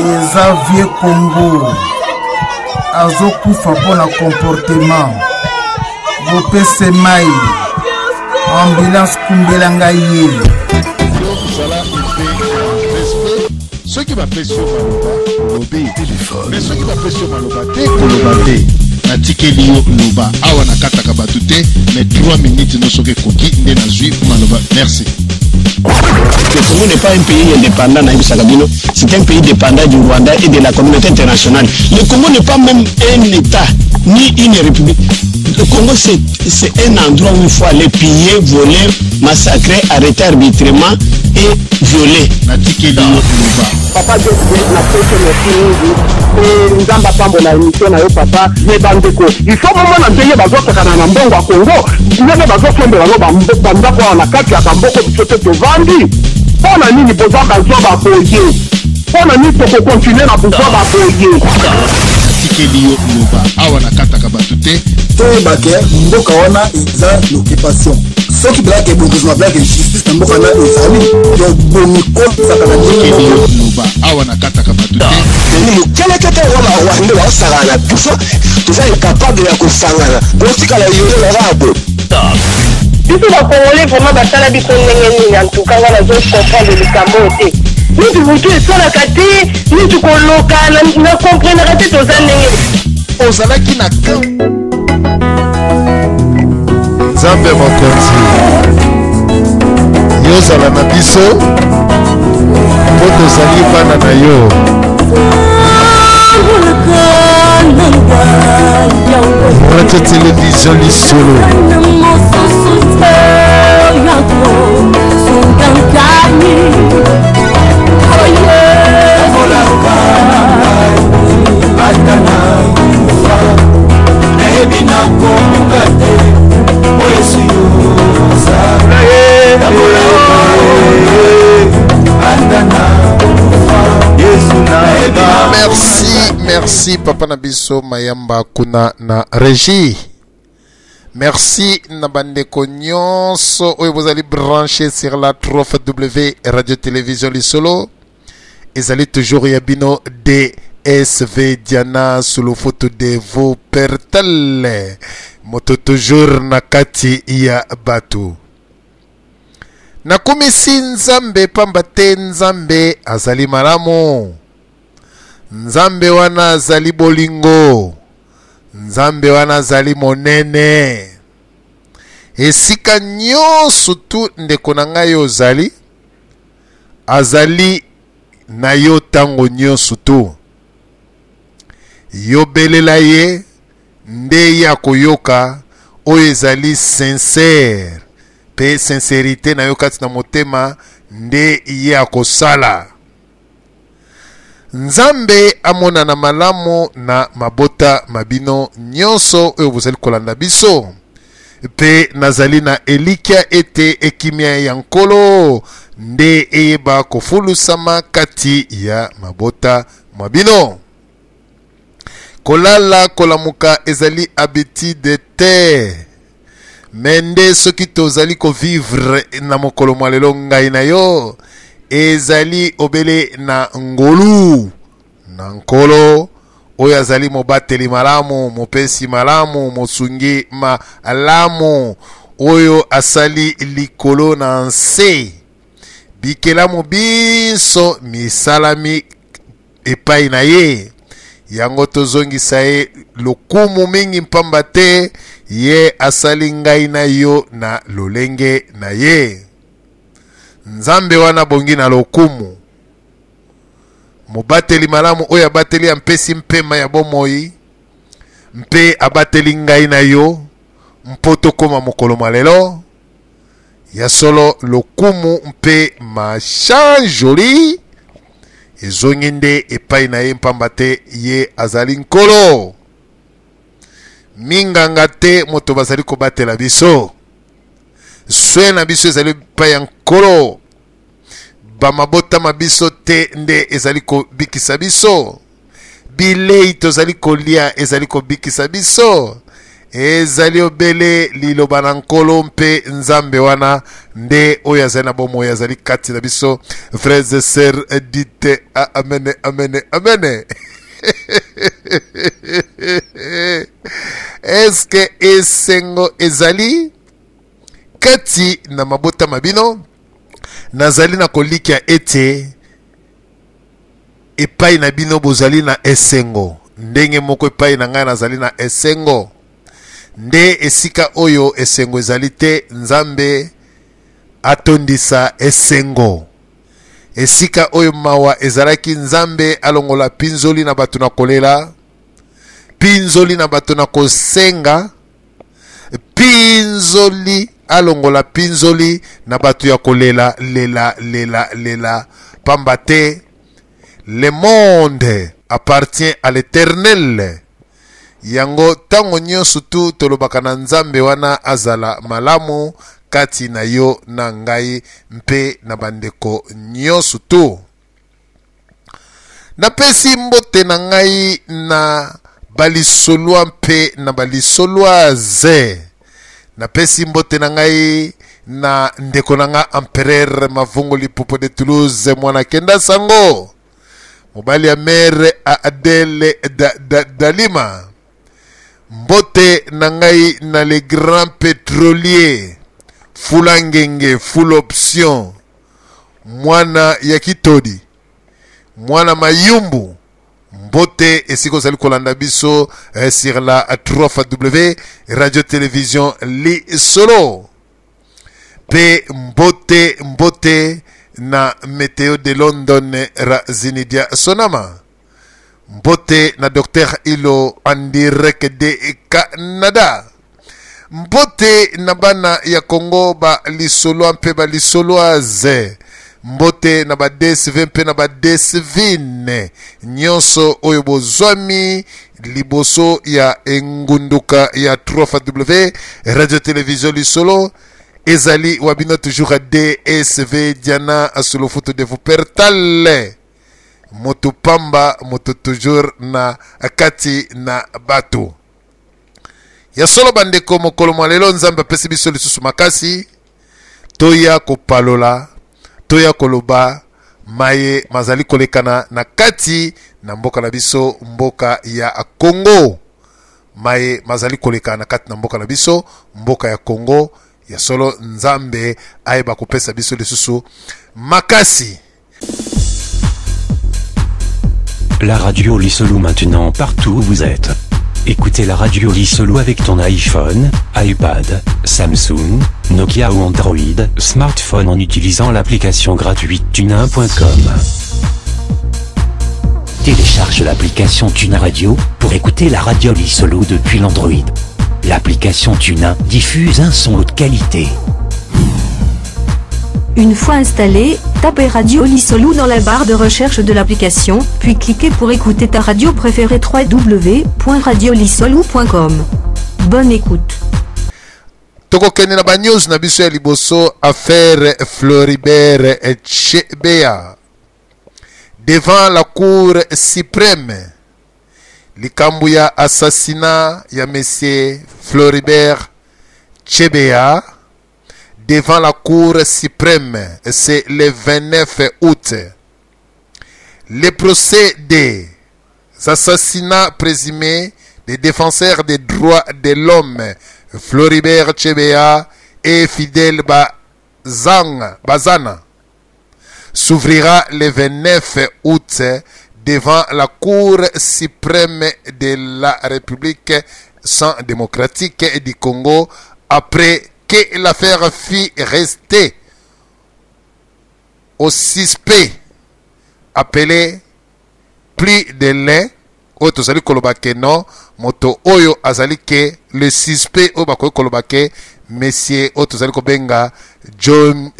eza vie Congo azokufa mpona comportement bopese mai ambulance kumbela ngai ye ceux qui m'appellent sur Maloba lobby mais ceux qui m'appellent sur Maloba te natikeli yo loba awa nakataka bato te mais 3 minutes no soki ekoki nde nazwi Maloba. Merci. Le Congo n'est pas un pays indépendant, c'est un pays dépendant du Rwanda et de la communauté internationale. Le Congo n'est pas même un État, ni une république. Le Congo, c'est un endroit où il faut aller piller, voler, massacrer, arrêter arbitrairement et violer. Papa Dieu, la Nzamba Pambo na émission na yo papa ne bandeko il faut moment na ndeye bazokana na mbongo ya Congo ndenge bazosombela no bandako na kati ya kamboko bisote tovandi pona nini boza bazwa baboye pona nini toko continuer na boza baboye natikeli yo loba awa nakataka bato te toyebake mboka wana eza l'occupation soki blake ebongezwa blake justice na mboka na ezali yobongi kozaka na loba awa nakataka bato te kelekete wana wande wasala na biso toza incapable ya kosangana botikala yole rabo biso bakongole vraiment basala biso ndenge nini en tout cas wana comprendre likambo te niti butu esalaka te niti koloka na comprendra te toza ndenge ozalaki na Nzambe mokonzi yozala na biso po tozali bana na yo Radio Télévision Lisolo Merci Papa Nabiso Mayamba kuna na régie. Merci Nabandeko Nyonso. Oui, vous allez brancher sur la W Radio Télévision Lisolo. Ils allaient toujours Yabino DSV Diana sous le photo de vos pertales. Moto toujours Nakati ya Batu. Nakumisi Nzambe Pambate Nzambe Azali Maramo. Nzambe wana zali bolingo. Nzambe wana zali monene. Esika nyonso tu ndeko na ngai ozali azali na yo tango nyonso tu. Yobelela ye nde ya koyoka oyo ezali sincere pe sincérité na yo kati na motema nde ya kosala. Nzambe amona na malamu na mabota mabino nyonso oyo bozali kolanda biso pe nazali na elikia ete ekimia ya nkolo nde eyeba kofulusama kati ya mabota mabino. Kolala kolamuka ezali habitude te mende soki tozali ko vivre na mokolo mwalelo ngai na yo ezali obele na ngolu na nkolo oyo azali mobateli malamu mopesi malamu mosungi malamu oyo asali likolo na nse bikelamu biso misalami epai na ye yango tozongisa ye lokumu mingi mpamba te ye asali ngai na yo na lolenge na ye. Nzambe wana bongi na lokumu mobateli malamu oyo abateli ampesi mpema ya bomoi mpe abateli ngai na yo mpoto koma mokolo malelo ya solo lokumu mpe machanjoli ezongi nde epai na ye mpamba te ye azali nkolo minganga te moto bazali kobatela biso swe na biso ezali epai ya nkolo bamabota mabiso te nde ezali kobikisa biso bilei tozali kolia ezali kobikisa biso ezali obele liloba na nkolo mpe nzambe wana nde oyo azali na bomoi azali kati na biso. Frères et sœurs, dites amen, amen, amen. Est-ce que esengo ezali kati na mabota mabino? Nazali na kolikia ete epai na bino bozali na esengo ndenge moko epai na ngai nazali na esengo. Nde esika oyo esengo ezali te, nzambe atondisa esengo. Esika oyo mawa ezalaki, nzambe alongola pinzoli na bato na kolela, pinzoli na bato na kosenga, pinzoli alongola pinzoli na bato ya kolela lela pamba te le monde appartient à l'Éternel. Yango tango nyonso tu tolobaka na nzambe wana azala malamu kati na yo na ngai mpe na bandeko nyonso tu. Napesi mbote na ngai na balisolwa mpe na balisolwaze. Napesi mbote na ngai na ndeko na nga Empereur Mavungu Lipopo de Toulouse mwana kenda sango. Mobali ya mere Adele Dalima. Mbote na ngai na le grand pétrolier Fulangenge full option mwana ya Kitodi mwana Mayumbu. Mbote esiko zali kolanda biso sur la 3W radio télévision Li Solo. Pe mbote na Météo de London Razinidia Sonama. Mbote na Dr. Ilo en direct de Canada. Mbote na bana ya Congo ba lisolo mpe ba lisoloaze. Mbote na ba DSV mpe na ba DSVine. Nyonso oyo bozwami liboso ya engunduka ya 3W radio télévision Lisolo. Ezali wabino toujours à DSV Diana solo photo de vous pertale. Moto pamba moto toujours na akati na bato. Ya solo bandeko mokolo mwalelo nzamba pesi biso lisusu makasi. Toya kopalola, toya koloba, maye mazali kolekana na kati na mboka na biso mboka ya Congo. Maye mazali kolekana na kati na mboka na biso mboka ya Congo. Ya solo nzambe aiba kopesa biso lisusu makasi. La radio Lisolo maintenant partout où vous êtes. Écoutez la radio Lisolo avec ton iPhone, iPad, Samsung, Nokia ou Android, smartphone en utilisant l'application gratuite tunin.com. Télécharge l'application Tunin Radio pour écouter la radio Lisolo depuis l'Android. L'application Tunin diffuse un son haute qualité. Une fois installé, tapez Radio Lisolo dans la barre de recherche de l'application, puis cliquez pour écouter ta radio préférée www.radiolisolo.com. Bonne écoute. Toko kene na ba news na biso ya liboso affaire Floribert Chebeya. Devant la cour suprême. Likambu ya assassinat ya monsieur Floribert Chebeya devant la cour suprême, c'est le 29 août. Le procès des assassinats présumés des défenseurs des droits de l'homme Floribert Chebeya et Fidel Bazana s'ouvrira le 29 août devant la Cour suprême de la République démocratique du Congo après que l'affaire fut restée au suspect appelé plus de l'un. Oto zali kolobake non moto oyo azali ke le suspect o bakoy kolobake monsieur oto zali kobenga John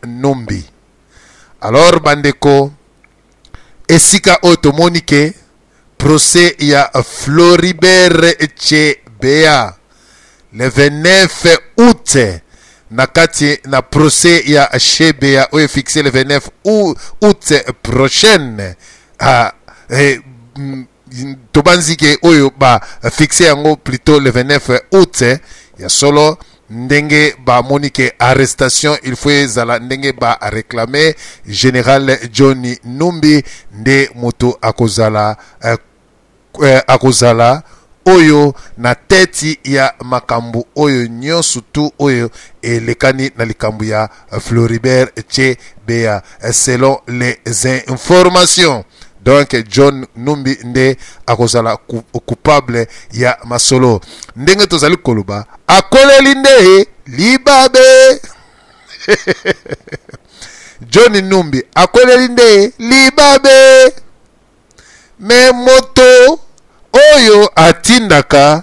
Numbi. Alors bandeko esika oto monike procès ya Floribert Chebeya le 29 août nakati na procès ya Chebeya oyo fixé le 29 août prochaine tobanzike oyo ba fixé yango plutôt le 29 août ya solo ndenge ba monique arrestation il faut ezala ndenge ba réclamer général Johnny Numbi nde moto akozala oyo na teti ya makambu oyo nyonso tu oyo elekani na likambu ya Floribert Chebeya selon les informations. Donc John Numbi nde akozala coupable ya masolo ndenge tozali koloba akoleli nde libabe John Numbi akoleli nde libabe me moto oyo atindaka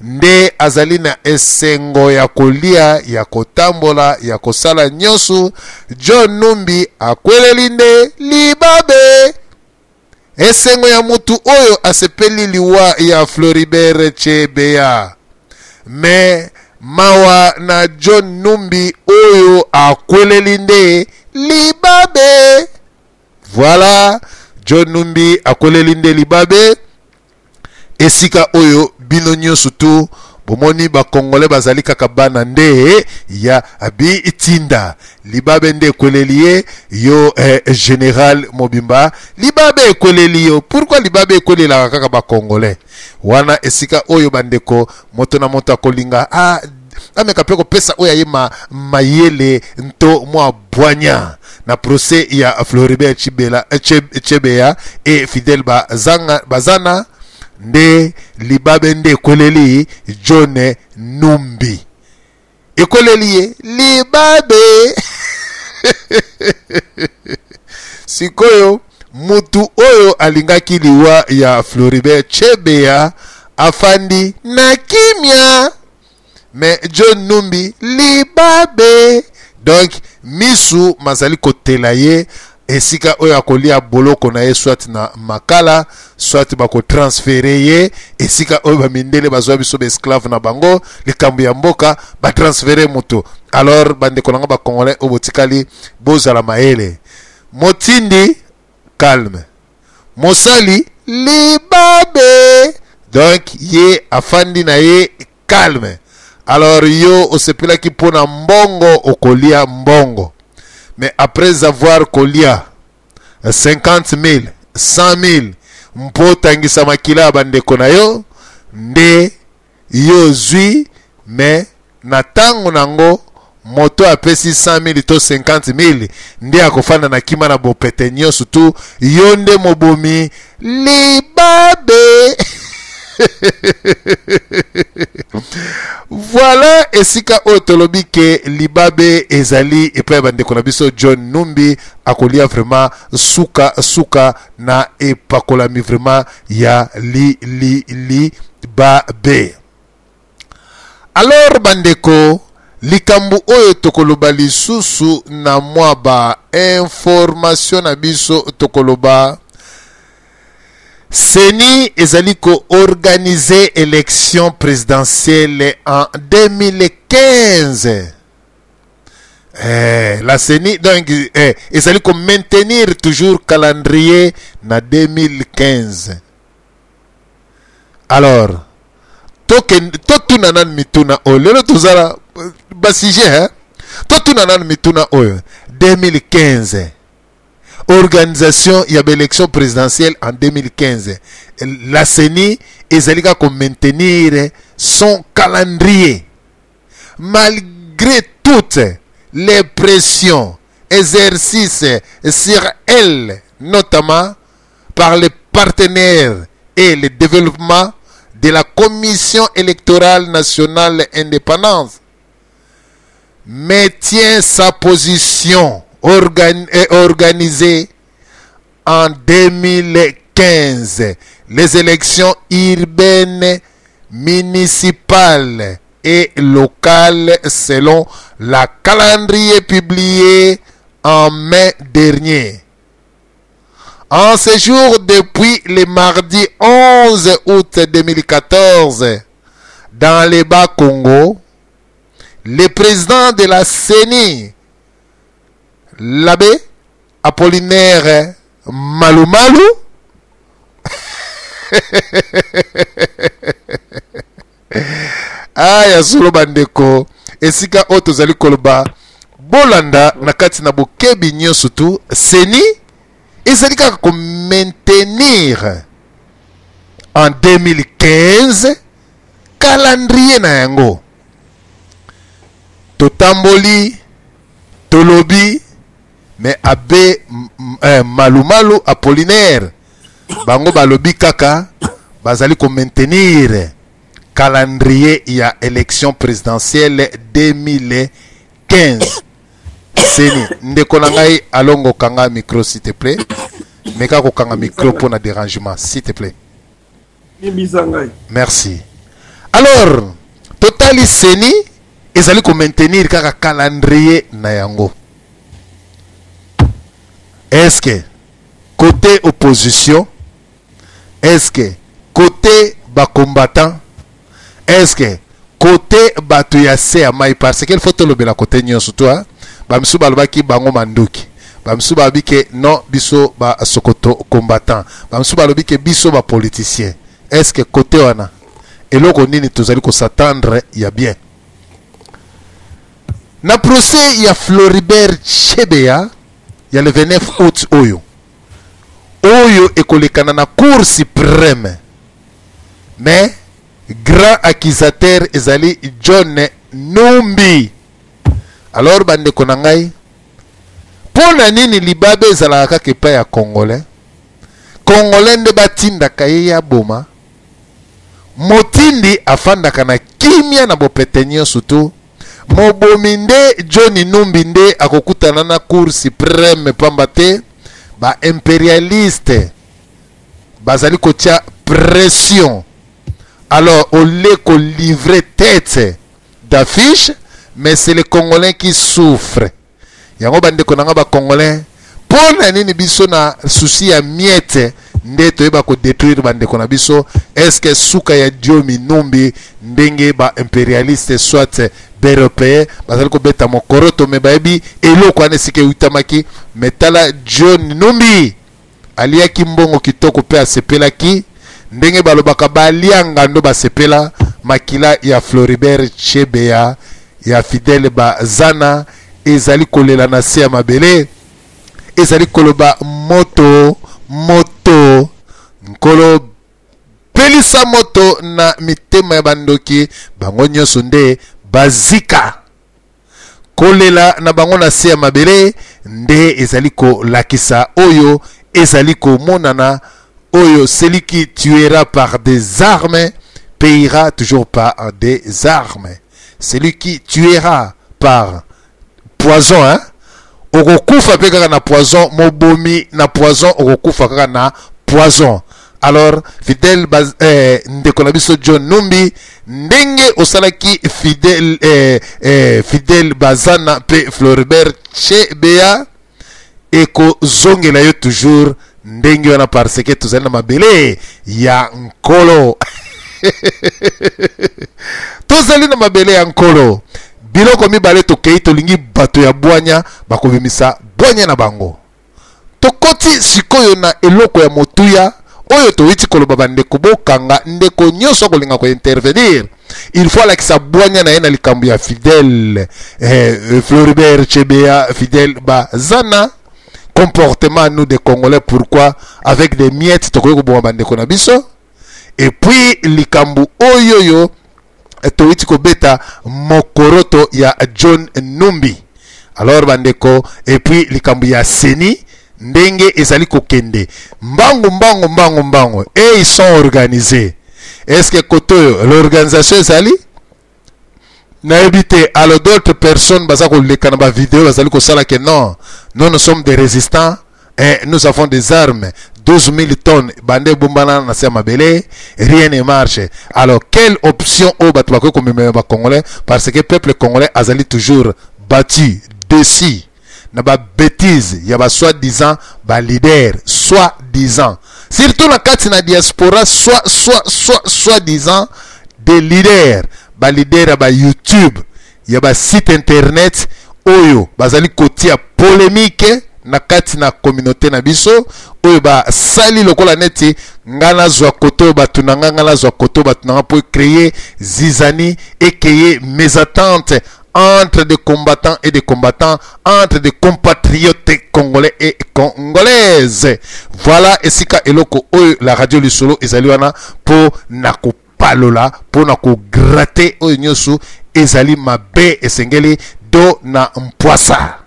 nde azali na esengo ya kolia ya kotambola ya kosala nyonso. John Numbi akoleli nde libabe esengo ya mutu oyo asepeli liwa ya Floribert Chebeya me mawa na John Numbi oyo akweleli nde libabe. Voilà, John Numbi akweleli nde libabe esika oyo bino nyonso tu bomoni ba Congolais bazali kaka bana nde ya abi itinda libabe nde ekweleli yo général Mobimba libabe ekweleli yo. Pourquoi libabe ekwelela kaka ba Congolais wana esika oyo bandeko moto na moto akolinga ameka pe kopesa oyo ye mayele nto mwa bwanya na procès ya Floribert Chebeya et Fidel Bazana nde libabe nde ekweleli John Numbi ekweleli libabe sikoyo mutu oyo alingaki liwa ya Floribert Chebeya afandi na kimia me John Numbi libabe. Donc misu mazali kotela ye esika oyo akolia boloko na ye soit na makala soit bako transférer ye esika oyo bamindele bazwa biso ba esclave na bango likambo ya mboka ba transférer moto. Alors bande konanga ba Congolais obotikali bozala maele motindi calme mosali libabe. Donc ye afandi na ye calme. Alors yo osepelaki pona mbongo okolia mbongo. Mais après avoir kolia 50 000, 100 000, mpo tangisa makila bandeko na yo, nde yo zwi, mais na tango nango, moto apesi 100 000 to 50 000, nde akofanda na kima na bopete nyoso tu, yo nde mobomi libabe. Voilà esika otolobi ke libabe ezali epa bandeko na biso John Numbi akolia vraiment suka na epakolami vraiment ya libabe. Alors bandeko likambu oyo tokoloba lisusu na mwa ba information na biso tokoloba Seni ezaliko organiser élection présidentielle en 2015. La Seni donc ezaliko maintenir toujours calendrier na 2015. Alors totuna nan mituna o lelo tozala basije totuna nan mituna o 2015. Organisation y a l'élection présidentielle en 2015. La CENI ezalika ko maintenir son calendrier malgré toutes les pressions exercices sur elle, notamment par les partenaires et le développement de la Commission électorale nationale indépendante, maintient sa position organisé en 2015 les élections urbaines, municipales et locales selon la calendrier publié en mai dernier. En ce jour, depuis le mardi 11 août 2014, dans les Bas-Congo, le président de la CENI, l'abbé Apollinaire Malumalu aya solo bandeko esika oyo tozali koloba bolanda na kati na bokebi nyonso tu seni ezali kaka komaintenir en 2015 calendrier na yango totamboli tolobi mais abe malumalu Apollinaire bango balobi kaka bazali ko maintenir calendrier ya élection présidentielle 2015 seni ndeko na ngai alongo kanga micro s'il te plaît meka ko kanga micro pour na dérangement s'il te plaît merci. Alors totali seni ezali ko maintenir kaka calendrier na yango. Est-ce que côté opposition, est-ce que côté bas combattant, est-ce que côté batu ya se amai parce qu'il faut le bela côté nyo surtout hein bamsu balobaki bango manduki bamsu babike non biso ba sokoto combattant bamsu balobike biso ba politicien. Est-ce que côté wana eloko nini tozali ko s'attendre ya bien na procès ya Floribert Chebeya il y a le 29 août oyo ekolekana na cour suprême mais grand accusateur ezali John Numbi. Alors bandeko na ngai pona nini libabe ezalaka kaka epai ya congolais nde batindaka ye ya boma motindi afandaka na kimia na bopete nyonso tu mobomi nde John Numbi nde akokutana na cour suprême pamba te ba impérialiste bazali kotia pression. Alors au lieu qu'on livre tête d'affiche mais c'est les Congolais qui souffrent. Yango bandeko nanga ba Congolais pona nini biso na souci ya miette nde toyeba ko détruire bandeko na biso. Est-ce que suka ya John Numbi ndenge ba impérialiste soit européen bazali ko beta mokoroto me baebi eloko ane sike utamaki metala John Numbi aliaki mbongo kitoko pe asepelaki ndenge balobaka balianga ndo basepela makila ya Floribert Chebeya ya Fidèle Bazana ezali kolela na se ya mabele ezali koloba moto nkolo pelisa moto na mitema ya bandoki bango nyonso nde bazika kolela na bango na se ya mabele nde ezali kolakisa oyo ezali komonana oyo celui qui tuera par des armes payera toujours par des armes. Celui qui tuera par poison hein okokufa pe kaka na poison mobomi na poison okokufa kaka na poison. Alors Fidèle ndeko na biso John Numbi ndenge osalaki Fidèle Bazana pe Floribert Chebeya eko zongela yo toujours ndenge wana parce que tozali na mabele ya nkolo tozali na mabele ya nkolo biloko mibale tokei tolingi bato ya bwanya bakobimisa bwanya na bango tokoti sikoyo na eloko ya motuya oyo toiti koloba bandeko bokanga ndeko nyonso kolinga ko intervenir il faut alakisa bwanya na ye na likambo ya Fidèle Floribert Chebeya Fidèle Bazana comportement nous des Congolais pourquoi avec des miettes tokoyo ko bandeko na biso et puis likambo oyoyo toiti ko beta mokoroto ya John Numbi. Alors bandeko et puis likambo ya seni ndenge ezali kokende mbango et ils sont organisés. Est-ce que koto l'organisation ezali na éviter alors d'autres personnes baza ko leka na ba vidéo bazali ko sala que non nous sommes des résistants et nous avons des armes 12 000 tonnes bande bombana na se mabele rien ne marche. Alors quelle option au batako comme ba congolais parce que peuple congolais azali toujours battu déçu na ba bêtise ya ba soi-disant ba leader soi-disant surtout la kati na diaspora soi-disant des leaders ba leader ba YouTube ya ba site internet oyo bazali kotia polémique na kati na communauté na biso oyo ba sali lokola neti ngana zwa koto batunanga ngana zwa koto batunanga pour créer zizani et créer mésattente entre des combattants et des combattants, entre des compatriotes congolais et congolaises. Voilà, et si eloko oyo la radio Lisolo ezali wana pour nako palola, pour nako gratter oyo nyosu ezali mabe esengeli do na mpwasa.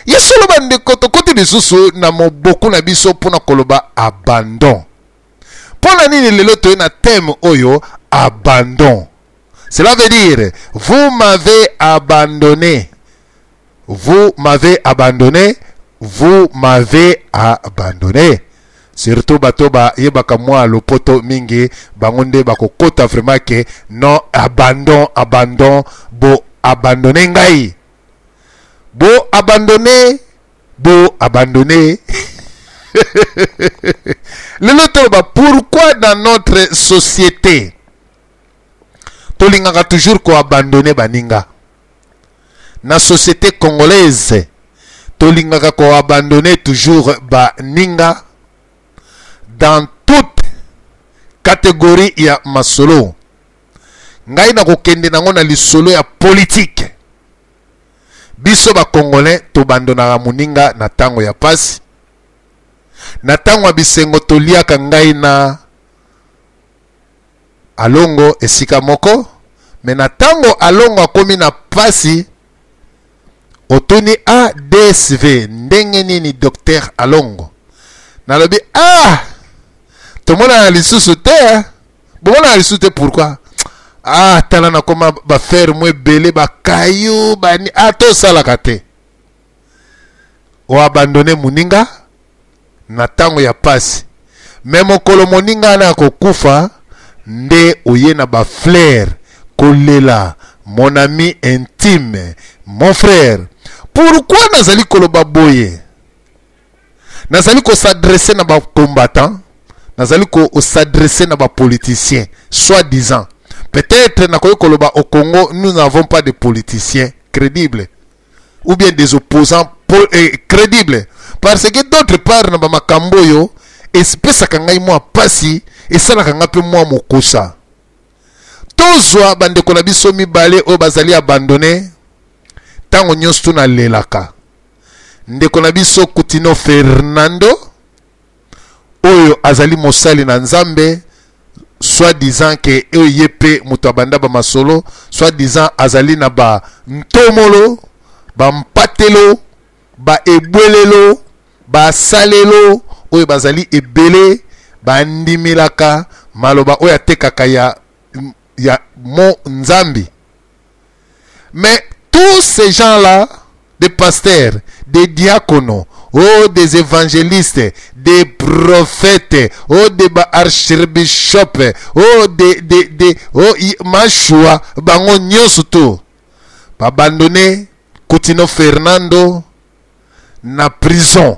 Yesolo bande koto kote lisusu na moboku na biso pour na koloba abandon. Pona nini lelo to na thème oyo abandon. Cela veut dire, vous m'avez abandonné. Vous m'avez abandonné. Vous m'avez abandonné. Surtout batoba yebaka mwa lopoto mingi bangonde bako kota vraiment que non abandon bo abandonné ngai. Bo abandonné. Le loto ba pourquoi dans notre société tolingaka toujours ko abandonner baninga na société congolaise tolingaka ko abandonner toujours baninga dans toute catégorie ya masolo ngai na kokende nango na lisolo ya politique biso ba congolais to bandonaka muninga na tango ya pasi na tango ya bisengo toliaka ngai na alongo esika moko me na tango alongo akomi na pasi otuni a DSV ndenge nini docteur alongo nalobi tomona na lisusu te bomona na lisusu te pourquoi tala na koma bafaire mwe ebele bakayu bani tosalaka te oabandone muninga na tango ya pasi me mokolo moninga na kokufa nde oye na ba flair kolela mon ami intime mon frère pourquoi nazali koloba boye nazali ko s'adresser na ba combattant nazali ko s'adresser na ba politicien soi-disant peut-être na koyo koloba au Congo nous n'avons pas de politiciens crédibles ou bien des opposants crédibles parce que d'autre part na ba makambo yo espesaka ngai mwa pasi esalaka nga mpe mwa mokosa tozwa bandeko na biso mibale oyo bazali abandone ntango nyonso tuna lelaka ndeko na biso Coutinho Fernando oyo azali mosali na nzambe soi-disant ke oyo ye mpe moto abanda bamasolo soi-disant azali na ba ntomolo bampatelo baebwelelo basalelo oyo bazali ebele bandimilaka maloba oyo atekaka ya mo nzambi. Mais tous ces gens-là, des pasteurs, des diaconos, des évangélistes, des prophètes, des archbishops, machua bango nyonso to abandonné Coutinho Fernando na prison.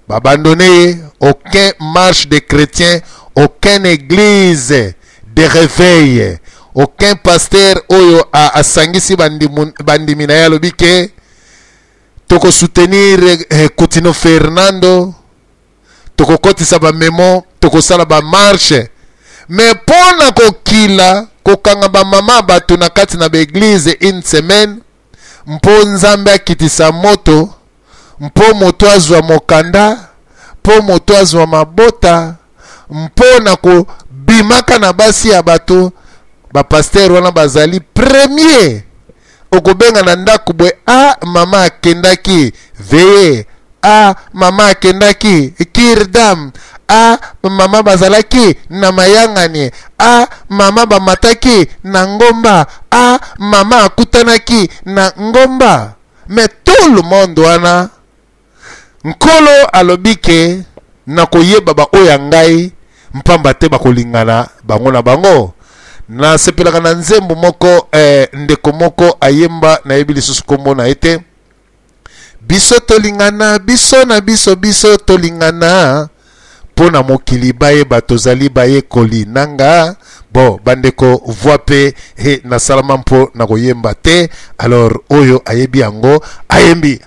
Abandonné aucun marche de chrétiens, aucune église de réveil, aucun pasteur oyo a sangisi bandimina ya lobike toko soutenir Coutinho Fernando toko kotisa ba memo toko sala ba marche mais pona kokila kokanga ba mama batu na kati na église une semaine mpo nzambe akitisa moto mpo moto azwa mokanda mpo moto azwa mabota mpo na ko bimaka na basi ya bato bapaster wana bazali premier okobenga na ndako bwe mama akendaki veye mama akendaki kirdam mama bazalaki na mayangani mama bamataki na ngomba mama akutanaki na ngomba. Mais tout le monde wana nkolo alobike na koyeba ba oya ngai mpamba te bakolingana bango na bango na sepelaka na nzembo moko ndeko moko ayemba na yebi lisusu kombo na ete biso tolingana biso na biso tolingana pona mokili baye batozali baye koli nanga bon bandeko voix pe na salama mpo na koyemba te alors oyo ayebi yango ayembi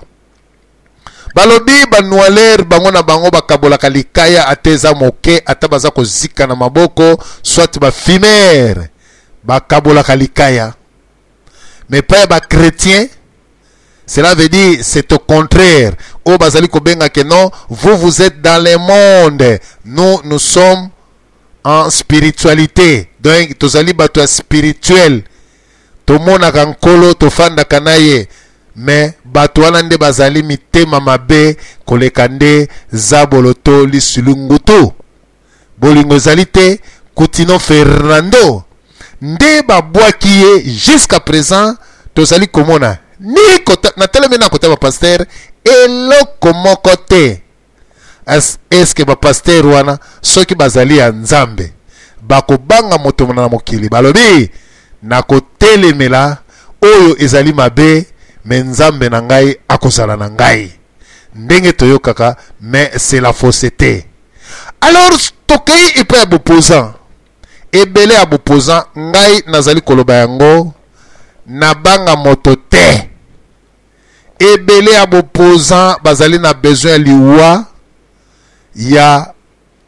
balobi banualer bango na bango bakabolaka likaya ateza moke ata baza kozika na maboko soit bafimere bakabolaka likaya. Mais pas ba chrétien, cela veut dire c'est au contraire. O bazali ko benga que non, vous êtes dans le monde, nous sommes en spiritualité. Donc tozali bato spirituel, to mona kankolo to fanda kanaye, mais bato wana nde bazali mitema mabe koleka nde zaboloto lisulungutu. Bolingo zalite Coutinho Fernando nde babwaki ye jusqu'à présent tozali komona ni kota na teleme na kota ba pasteur eloko moko te. Est-ce que ba pasteur wana soki bazali ya nzambe bakobanga moto na mokili balobi na kotelemela oyo ezali mabe me nzambe na ngai akozala na ngai ndenge toyokaka, mais c'est la fausseté. Alors tokei epa ya boposant ebele ya boposant ngai nazali koloba yango na banga moto te. Ebele ya boposant bazali na besoin liwa ya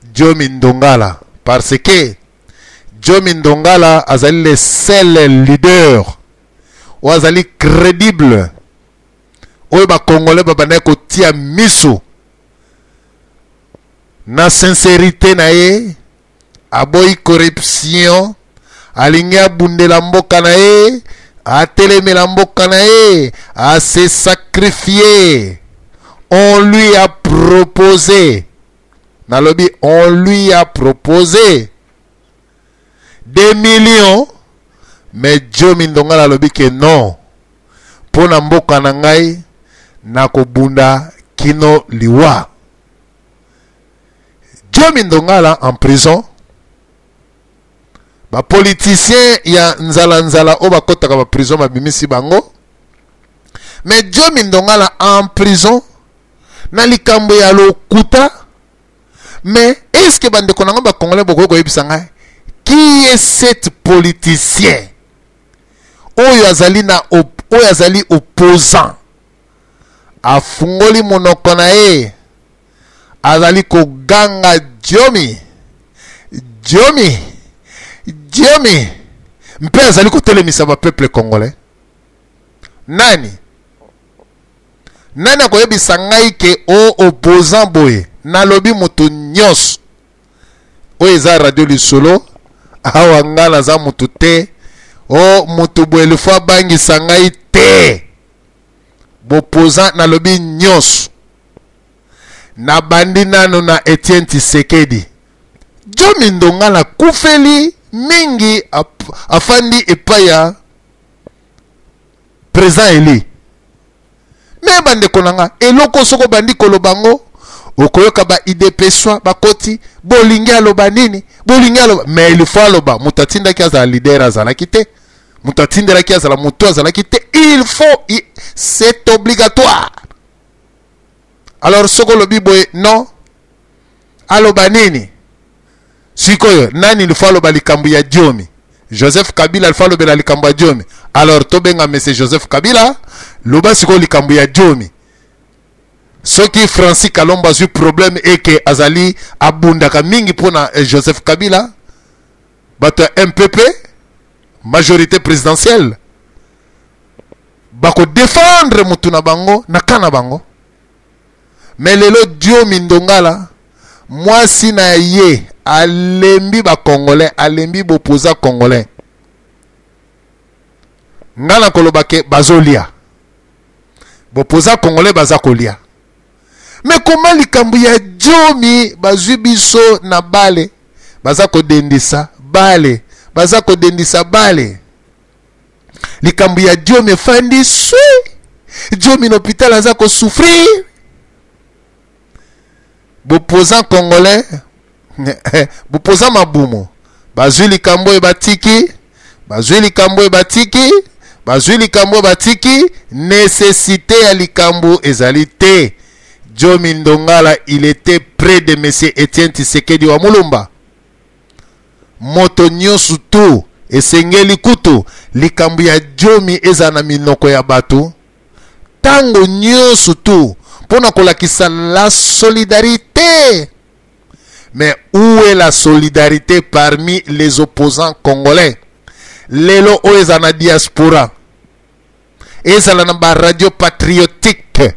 Diomi Ndongala parce que Diomi Ndongala azali le seul leader ou azali crédible oyo ba congolais babana kotia miso na sincérité na ye, aboyi corruption, alingi abundela mboka na ye, atelemela mboka na ye, a se sacrifier. On lui a proposé, nalobi, on lui a proposé des millions, mais Diomi Ndongala lobi que non, pona mboka na ngai nakobunda kino liwa. Diomi Ndongala en prison, ba politicien ya nzala o bakotaka ba prison babimisi bango, mais Diomi Ndongala en prison na likambo ya lokuta. Mais est-ce que bande konanga ba congolais boko koyebisa ngai qui est cet politicien oyo azali na oyo azali opposant afungoli monoko na ye azali koganga Diomi mpe azali kotelemisa ba peuple congolais. Nani akoyebisa ngai ke o opposant boye nalobi moto nyos oyo eza radio lisolo awa nga naza moto te o moto boye lefo abangisa ngai te bopposant nalobi nyos na bandi nano na Etienne Tshisekedi. Diomi Ndongala kufeli mingi afandi epaya président Eli. Me bande konanga eloko soko bandi kolobango okoyoka ba IDP swa bakoti bolingi aloba nini bolingi aloba, mais il faut aloba mutatinda ki azala leader azala kite mutatindela ki azala muto azala kite, il faut c'est obligatoire. Alors soko lobi boye non aloba nini sikoyo nani il faut aloba likambu ya Diomi Joseph Kabila il faut aloba likambu ya Diomi. Alors tobenga monsieur Joseph Kabila loba siko likambu ya Diomi. Ce qui Francis Kalomba a eu problème et que azali abundaka mingi pona Joseph Kabila bato MPP majorité présidentielle bako défendre mutuna bango na kana bango. Mais lelo Diomi Ndongala mwasi na ye alembi ba congolais alembi bopoza congolais ngana kolobake bazolia bopoza congolais baza kolia. Mais comment likambu ya Diomi bazwi biso na bale baza kodendisa bale baza kodendisa bale likambu ya Diomi fandi sui Diomi na hôpital aza ko souffrir bopoza congolais bopoza mabumo bazwi likambu e batiki bazwi likambu e batiki bazwi likambu e batiki nécessité ya likambu ezali te. Diomi Ndongala il était près de monsieur Etienne Tshisekedi wa Mulumba. Moto nyonso tu esengeli kutu likambu ya Diomi eza na minoko ya batu tango nyonso tu Pona kolakisa la solidarité. Mais où est la solidarité parmi les opposants congolais? Lelo o ezana diaspora. Ezala na ba radio patriotique.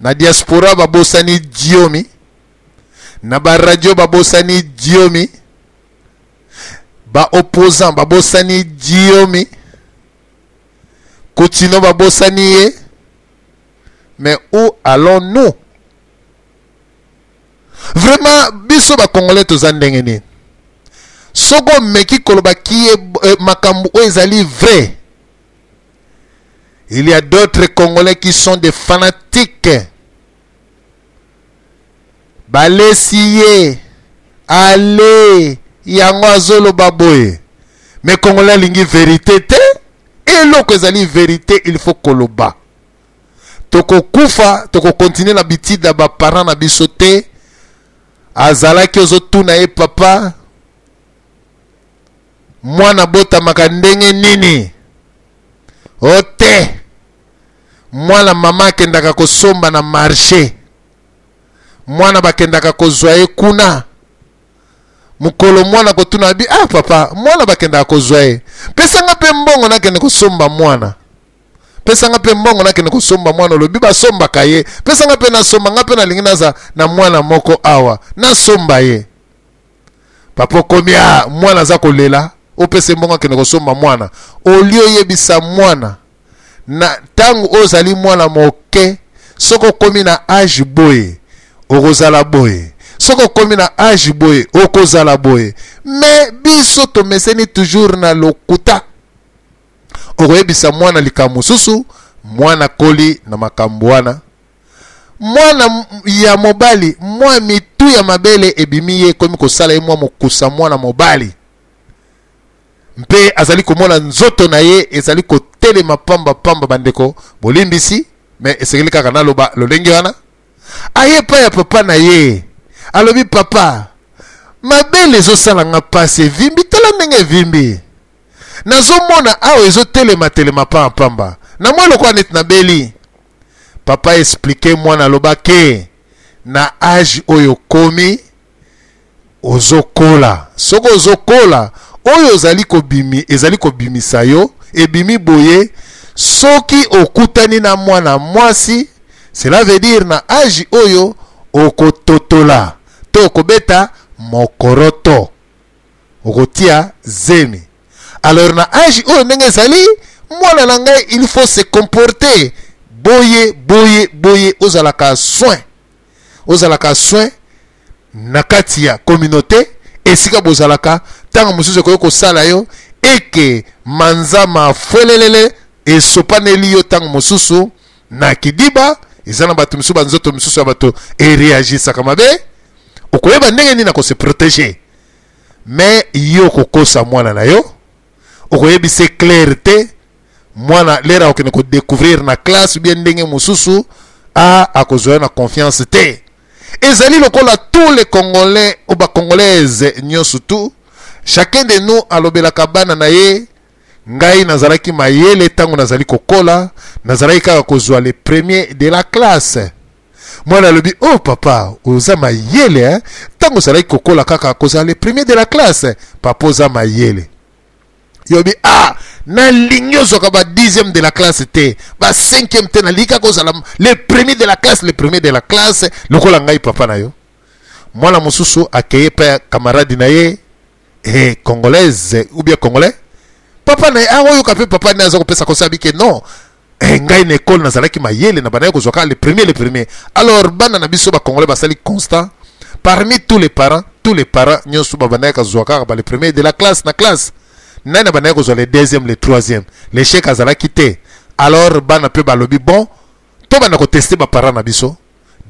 Na diaspora babosani diomi. Na ba radio babosani diomi. Ba opposant babosani diomi. Continuons babosani ye. Mais où allons-nous? Vraiment, biso ba congolais tozandenge nini. Soko meki koloba ki makambu o ezali vrai. Il y a d'autres congolais qui sont des fanatiques. Balesiye, allez, yango azolo baboye. Mais congolais lingi vérité te. Et loko ezali vérité, il faut koloba. Toko kufa, toko continuer la bitida ba parents na bisote. Azala ki ozotuna ye papa. Mwana bota makandenge nini. Ote. Mwana mama kendaka kosomba na marché. Mwana bakendaka kozwa ye kuna. Mukolo mwana kotuna bi ah papa, mwana bakendaka kozwa ye. Pesa nga pe mbongo na kende kosomba mwana. Pesa nga pe mbongo na kende kosomba mwana lobi ba somba kaye. Pesa nga pe na somba nga pe na lingina za na mwana moko awa. Na somba ye. Papa komia mwana za kolela. O pesa mbongo kende kosomba mwana. Olio yebisa mwana. Na tangu ozali mwana moke. Soko komi na age boye. Okozala boye. Soko komi na age boye. Okozala boye. Mais biso to meseni toujours na lokuta. Okoyebisa mwana likamu susu. Mwana koli na makambuana. Mwana ya mobali. Mwa mitu ya mabele ebimiye komi kosala ye mwa mokusa mwana mobali. Mpe azali komona nzoto na ye ezali kotelema pamba pamba bandeko bolimbisi. Mais esekeli kaka na loba lolenge wana. Aye pa ya papa na ye. Alobi papa. Mabele zo sala nga pase vimbi. Tala ndenge vimbi. Nazo mona awe zo telema pamba pamba. Na mwa lokwa net na beli. Papa explique mwana loba ke. Na age oyo komi. Ozokola. Soko ozokola. Oyo ezali kobimi. Ezali kobimisa yo. Ebimi boye. Soki okutani na mwana mwasi. Cela veut dire na age oyo okototola to okobeta mokoroto okotia zemi. Alors na age oyo ndenge ezali mwana na ngai il faut se comporter boye ozalaka soin na kati ya communauté esika bozalaka tanga mosusu koyo kosala yo eke manzama folelele esopaneli yo tanga mosusu na kidiba. Izana batu misusu banzoto misusu ya bato reagisa kama be. Okoyeba ndenge nini na se protéger. Mais yo kokosa mwana na yo. Okoyebi se clarté. Mwana lera okene ko découvrir na classe bien ndenge mususu akozoya na confiance te. Ezali lokola tous les Congolais ou ba Congolaises nyosu tout. Chacun de nous alobela kabana na ye. Ngai nazalaki mayele tango nazali kokola. Nazalaki kaka kozwa le premier de la classe. Mwana lobi oh papa oza mayele hein. Tango nazalaki kokola kaka kozwa le premier de la classe. Papa oza mayele. Yobi na lingyo zoka ba 10e de la classe te. Ba 5e te na lika kozala le premier de la classe. Le premier de la classe. Lokola ngai papa na yo. Mwana mususu akeye pa camarade na ye. Congolaise ou bien congolais. Papa na oyo kape papa na azako pesa kosabi ke non. Ngai na école nazalaki mayele na bana kozwaka le premier. Alors bana na biso ba congolais basali constant. Parmi tous les parents nyosu ba bana kozwaka ba le premier de la classe na classe. Nana bana kozwa le deuxième, le troisième. Les chèques azalaki te. Alors bana pe balobi bon. To bana ko tester ba parents na biso.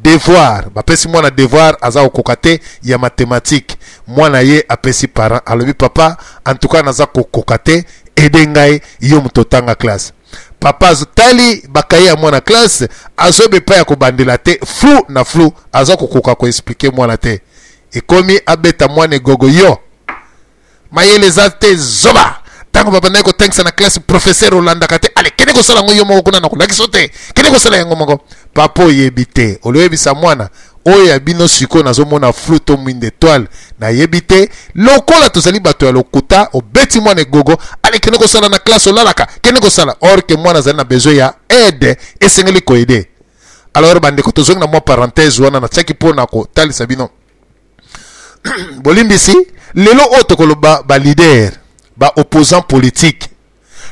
Devoir, bapesi mwana devoir aza kokate ya mathématique. Mwana ye apesi parent alobi papa en tout cas naza kokate edengai yo mutotanga classe. Papa azotali bakaye ya mwana classe azobe pa ya kobandela te flou aza kokoka ko expliquer mwana te. Ekomi abeta mwana gogo yo. Mayele zate zoba tango babandaki kotangisa na classe professeur olandaka te ale kende kosala yango yo moko kuna na kolakisa te kende kosala yango moko papa oyebi te oloyebisa mwana oyo ya bino sikoyo nazomona flou to mwinde étoile nayebi te lokola tozali bato ya lokuta obeti mwana egogo ale kende kosala na classe olalaka kende kosala or ke mwana azali na besoin ya aide esengeli koede. Alors bandeko tozongi na mwa parenthèse wana natiaki mpona kotalisa bino bolimbisi lelo oyo tokoloba balider ba-opposant politique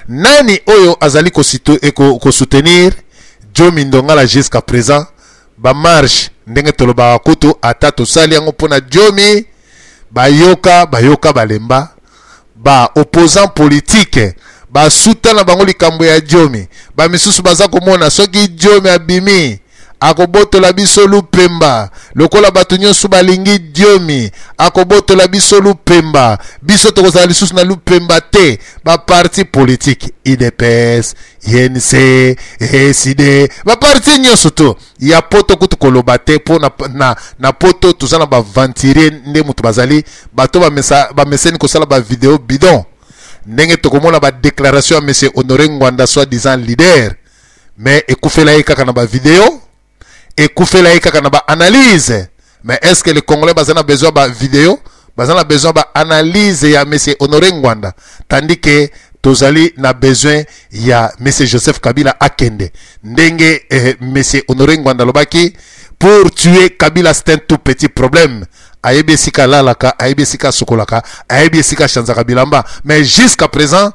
nani oyo azali kosoutenir Jomi Ndongala jusqu'à présent bamarche ndenge tolobaka kutu ata tosali yango mpona Jomi bayoka balemba ba-opposant politique basutana bango likambo ya Jomi bamisusu baza komona soki Jomi abimi akobotola biso lupemba lokola bato nyonso balingi Jomi akobotola biso lupemba biso tokozala lisusu na lupemba te baparti politique IDPS INC ESID baparti nyonso to ya poto kutu koloba te mpo na poto toza na bavantire nde moto bazali bato bameseni kosala bavideo bidon ndenge tokomona badéclaration ya monsieur Honoré Ngwanda soi-disant leader mais ekufela ye kaka na bavideo ekufela ye kaka na ba-analyse. Mais est-ce que les Congolais bazana besoin ba vidéo bazana besoin ba analyse ya monsieur Honoré Ngwanda tandis que tozali na besoin ya monsieur Joseph Kabila akende ndenge monsieur Honoré Ngwanda lobaki pour tuer Kabila c'est un tout petit problème ayebi esika lalaka ayebi esika sokolaka ayebi esika chanzaka bilamba. Mais jusqu'à présent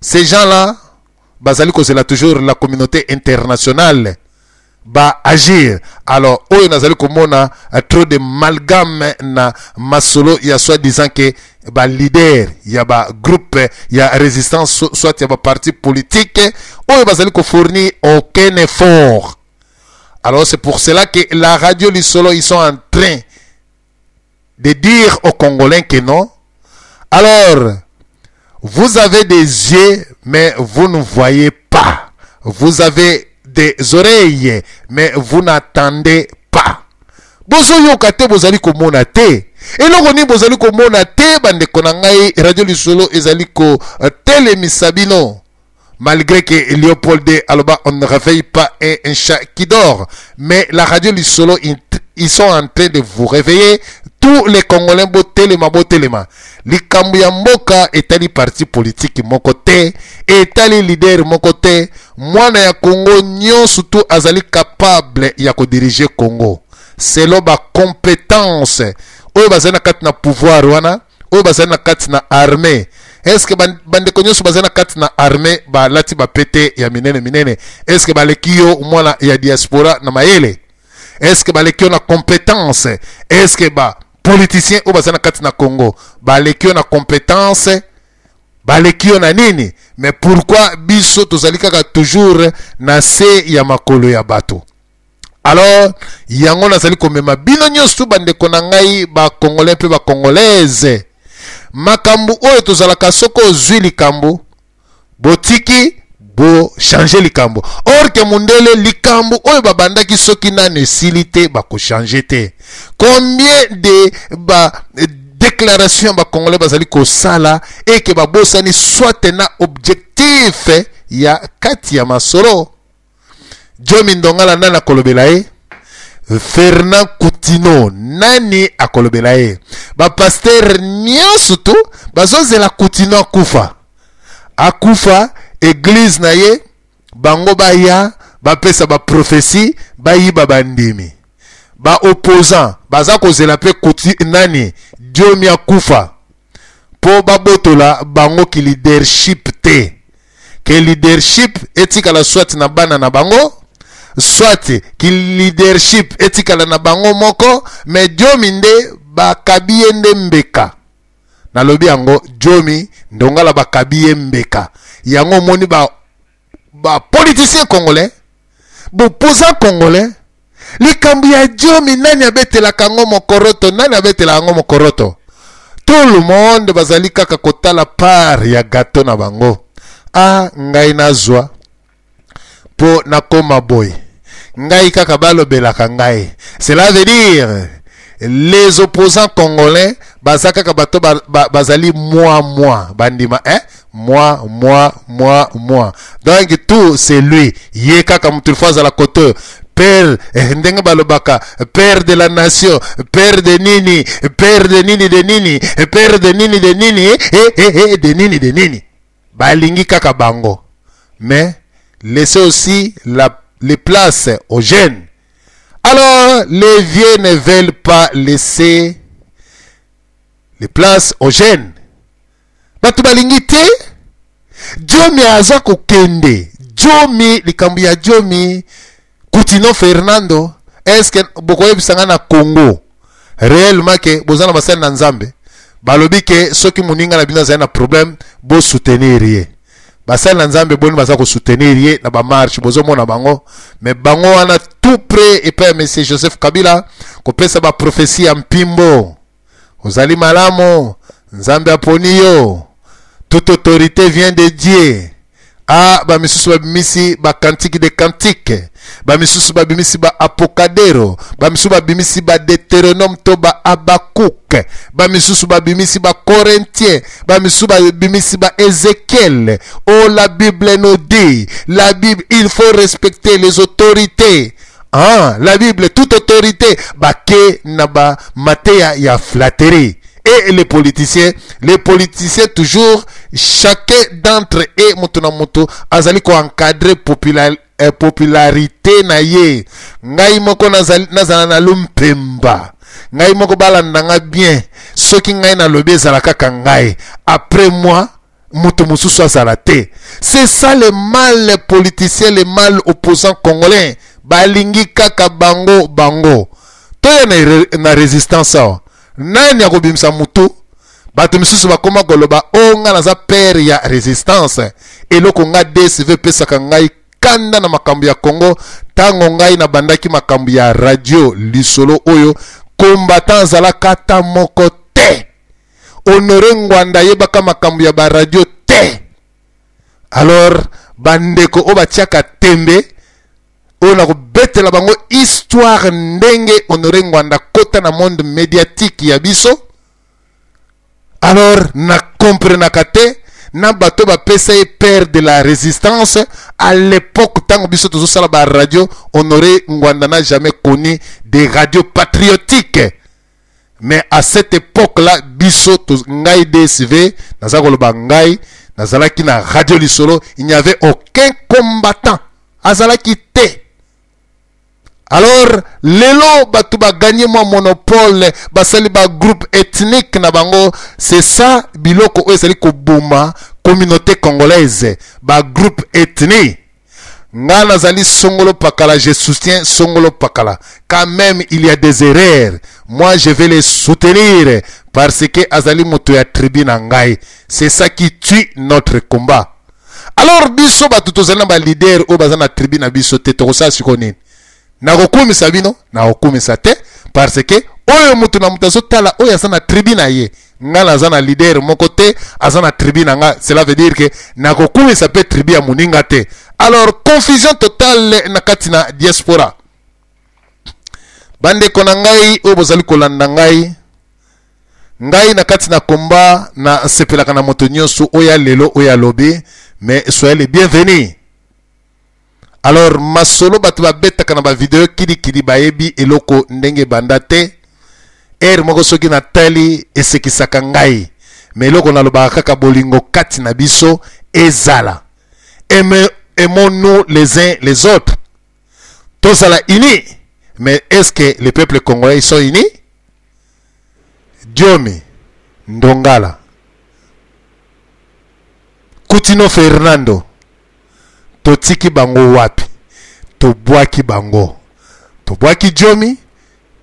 ces gens-là bazali kozela toujours la communauté internationale ba agir. Alors oyo nazali komona trop de malgame na masolo ya soi-disant que ba leader ya ba groupe ya résistance soit ya ba parti politique oyo bazali ko fournir aucun effort. Alors c'est pour cela que la radio Lisolo ils sont en train de dire aux Congolais que non. Alors vous avez des yeux mais vous ne voyez pas, vous avez des oreilles mais vous n'attendez pas. Bozo yokate bozali komona te eloko ni bozali komona te bandeko na ngai radio Lisolo ezali ko telemisa bino malgré que Léopold Aloba on ne réveille pas un chat qui dort, mais la radio Lisolo ils sont en train de vous réveiller tous les Congolais bo telema likambo ya mboka etali parti politique moko te etali leader moko te mwana ya Congo nyonso tu azali capable ya ko diriger Congo selon ba compétence oyo bazali na kati na pouvoir wana oyo bazali na kati na armée. Est-ce que bandeko nyonso bazali na kati na armée balati bapete ya minene est-ce que baleki yo mwana ya diaspora na mayele? Est-ce que baleki yo na compétence? Est-ce que politicien oyo bazali na kati na Congo baleki yo na compétence baleki yo na nini? Mais pourquoi biso tozali kaka toujours na se ya makolo ya bato? Alors yango nazali komema bino nyonso bandeko na ngai ba Congolais pe ba Congolaise makambu oyo tozalaka soko ozwi likambo botiki bo changer likambo or que mundele likambo oyo babandaki soki nanu esili te bako changer te. Combien de déclaration ba Congolais bazali kosala et que babosani soit na objectif ya kati ya masolo. Jomi Ndongala nana kolobela ye Fernand Coutinho nani akolobela ye ba pasteur nyonso tu bazozela Coutinho akufa église na ye bango baya bapesa ba prophétie bayiba bandimi ba opposant baza kozela pe nani Jomi akufa po babotola bango ki leadership te ke leadership etikala soit na bana na bango soit ki leadership etikala na bango moko mais Jomi nde bakabiye nde mbeka nalobi yango Jomi Ndongala bakabiye mbeka yango moni ba politicien congolais boposa congolais likambo ya Jomi nani abetelaka ngo mokoroto nani abetela ngo mokoroto tout le monde bazali kaka kotala part ya gâteau na bango ngai nazwa po nakoma boy ngai kaka balobelaka ngai. Cela veut dire les opposants congolais bazaka bato bazali moi bandima Donc tout c'est lui. Yeka comme tu fais à la côte. Père ndenge balobaka, père de la nation, père de nini, père de nini de nini, père de nini de nini, de nini de nini. Balingi kaka bango. Mais laissez aussi les places aux jeunes. Alors les vieux ne veulent pas laisser les places aux jeunes. Batu balingi te. Jomi aza kokende. Jomi likambu ya Jomi. Coutinho Fernando, est-ce que bokoye bisanga na Congo réellement que bozana basana na Nzambe balobi ke soki muninga na bina za na problème bo soutenir ye basana na Nzambe boni baza ko soutenir ye na ba marche bozo mona bango mais bango wana tout près et pas monsieur Joseph Kabila ko pesa ba prophétie ya mpimbo ozali malamo Nzambe aponi yo toute autorité vient de Dieu. Ah, ba misusu ba bimisi ba cantique de cantique. Ba misusu ba bimisi ba apocadero. Ba misusu ba bimisi ba Deutéronome to ba Habakkuk. Ba misusu ba bimisi ba Corinthiens. Ba misusu ba bimisi ba Ézéchiel. Oh, la Bible nous dit, la Bible, il faut respecter les autorités. Ah, la Bible, toute autorité, ba ke na ba matéa ya flatterie. Et les politiciens toujours, chacun d'entre eux, moto azali ko encadrer popularité na ye. Ngai moko nazana na lumpemba. Ngai moko balandanga bien. Soki ngai na lobe zalaka kangai. Après moi, moto mususu azala te. C'est ça le mal les politiciens, le mal opposants congolais. Balingi kaka bango. Toya na résistance ça. Nani akobimisa mutu bato misusu bakoma koloba onga naza père ya résistance eloko nga DSV pesaka ngai kanda na makambo ya Congo tango ngai na bandaki makambo ya radio lisolo oyo combattant zala kata moko te Honoré Ngwanda yebaka makambo ya ba radio te. Alors bandeko obatiaka tembe on betela bango histoire ndenge Honoré Ngwanda kota na monde médiatique ya biso. Alors na comprenaka te na bato ba pesa père de la résistance à l'époque tango biso tozo sala ba radio. Honoré Ngwanda n'a jamais connu des radios patriotiques. Mais à cette époque-là biso to ngai DSV nazakolo ba ngai nazalaki na radio lisolo, il n'y avait aucun combattant azalaki te. Alors, lelo batu ba gagné moi monopole, basali ba groupe ethnique na bango, c'est ça biloko oyo sali ko boma communauté congolaise, ba groupe ethnique. Nga nazali Songolo Pakala, je soutiens Songolo Pakala. Quand même il y a des erreurs, moi je vais les soutenir parce que azali moto ya tribu na ngai. C'est ça qui tue notre combat. Alors biso batu tozana ba leader o bazana tribu na biso te to sa sikoni. Na kokumisa bino na kokumisa te parce que oyo mutu na mutu azotala oyo azana tribu na ye nga nazana leader moko te azana tribu na nga, cela veut dire que na kokumisa pe tribu ya muninga te. Alors confusion totale na kati na diaspora. Bande kona ngai oyo bozali kolanda ngai na kati na komba na sepelaka na moto nyonso oya lelo oya lobi, mais soyez les bienvenus. Alors masolo batu ba betaka na ba video kidi bayebi eloko ndenge bandate moko soki na tali esekisaka ngai, mais eloko na lobaka kaka bolingo kati na biso ezala. Aimons-nous les uns les autres. Tozala unis. Mais est-ce que les peuples congolais sont unis? Diomi Ndongala, Coutinho Fernando, totiki bango wapi? Tobwaki bango, tobwaki Diomi,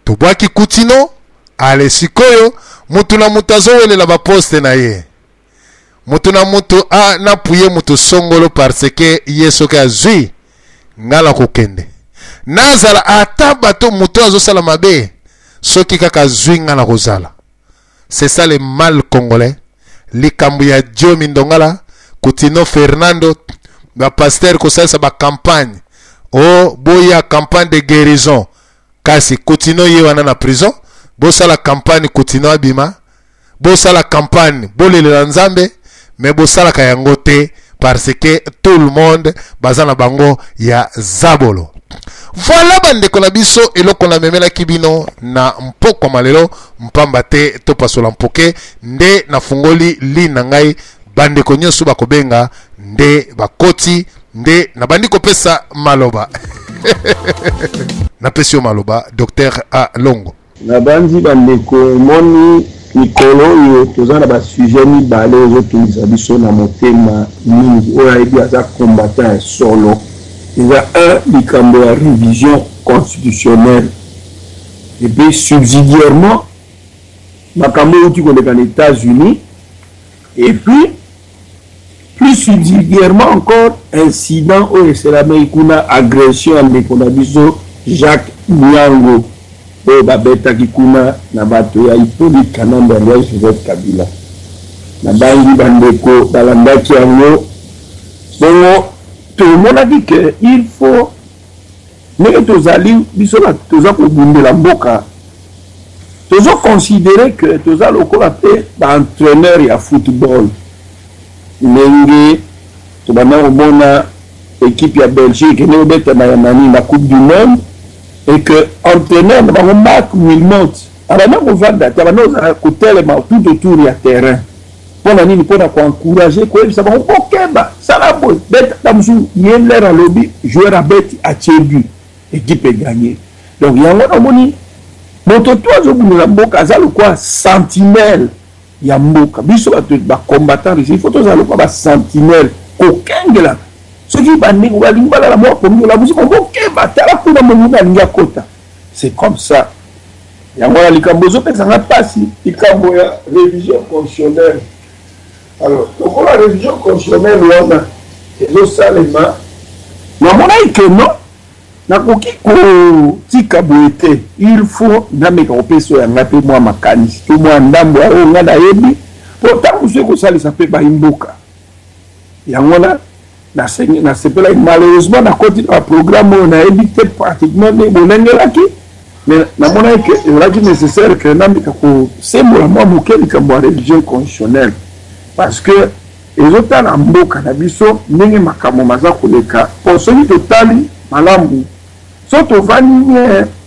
tobwaki Coutinho. Ale sikoyo mutu na mutu azowelela ba poste na ye. Mutu na mutu na puye mutu Songolo parce que yeso ka zui ngala kokende. Nazala ata bato mutu azosala mabe soki kaka zui ngala kozala. C'est ça le mal congolais. Likambu ya Diomi Ndongala, Coutinho Fernando, ba pasteur kosalisa ba campagne. Oh, boya campagne de guérison. Kasi Coutinho ye wana na prison. Bosa la campagne Coutinho abima. Bosa la campagne bolelela Nzambe. mais bosalaka yango te parce que tout le monde baza na bango ya zabolo. Voilà bandeko na biso eloko na memela kibino na mpoko malelo mpamba te to pasola mpoke nde na fungoli li na ngai bandeko nyonso bakobenga nde bakoti nde na bandiko pesa maloba. Na pesio maloba Dr. Alongo. Na bandi bandeko moni mikolo yo tozana ba sujet ni bale ozo tulisa biso na motema mingi oya ebi aza combattant solo. Il y a un likambo ya révision constitutionnelle et puis subsidiairement makambo uti koleka les États-Unis et puis plus subsidiairement encore incident au Selamei kuna agression à Mekonabiso Jacques Nyango o babeta kikuna na bato ya Hippolyte Kanamba ya Joseph Kabila na bangi bandeko balandaki yango bongo. Tout le monde a dit qu'il faut mais tozali bisola toza ko bundela mboka tozo considérer que toza lokola pe ba entraîneur ya football ndenge tobana obona équipe ya Belgique ne obeta na nani na coupe du monde et que entraîneur ba Marc Wilmot abana ko vanda tabana za ko telema tout autour ya terrain pour la nini pour encourager quoi ça va okeba ça la bonne bête tamsu yende la lobby joueur à bête à Tchebu équipe est gagnée donc il y a un moni moto toi zo bu la mboka za quoi sentinelle ya mboka biso ba combattant il faut to za quoi ba sentinelle kokengela ce qui ba ningo ba lingba la mort pour nous la musique on okeba tala kuna monuna linga kota c'est comme ça ya ngora likambo zo pesa na pasi likambo ya révision constitutionnelle. Alors, donc la révision constitutionnelle, on a les salema. Namona que non, na koki ko tika boete. Il faut ndame ka opeso ya ngape mwa makani. To mwa ndambo o ngada yebi. Pourtant vous ko sali ça peut ba imboka. Yangona na sengi na sepela malheureusement na côté un programme on a évité pratiquement les bonengela ki. Mais namona que il est nécessaire que ndame ka ko sembola mwa mokeli ka mwa révision constitutionnelle. Parce que les autres en mboka na biso ndenge makamo maza koleka pour celui totali malamu soto vani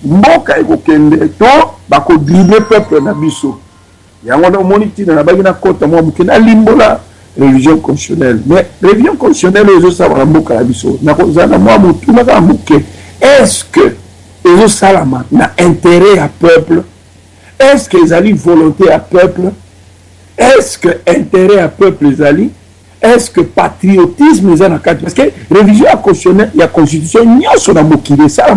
mboka ekokende to bako dribbler peuple na biso yango na moniti na bagi na kota mo mukina limbola révision constitutionnelle mais révision constitutionnelle les autres ça mboka na biso na kozana mo mutu na ka muke est-ce que les autres salama na intérêt à peuple est-ce que les ali volonté à peuple. Est-ce que intérêt à peuple les alliés? Est-ce que patriotisme les a parce que révision constitutionnelle, il y a constitution, il y a son amokile, ça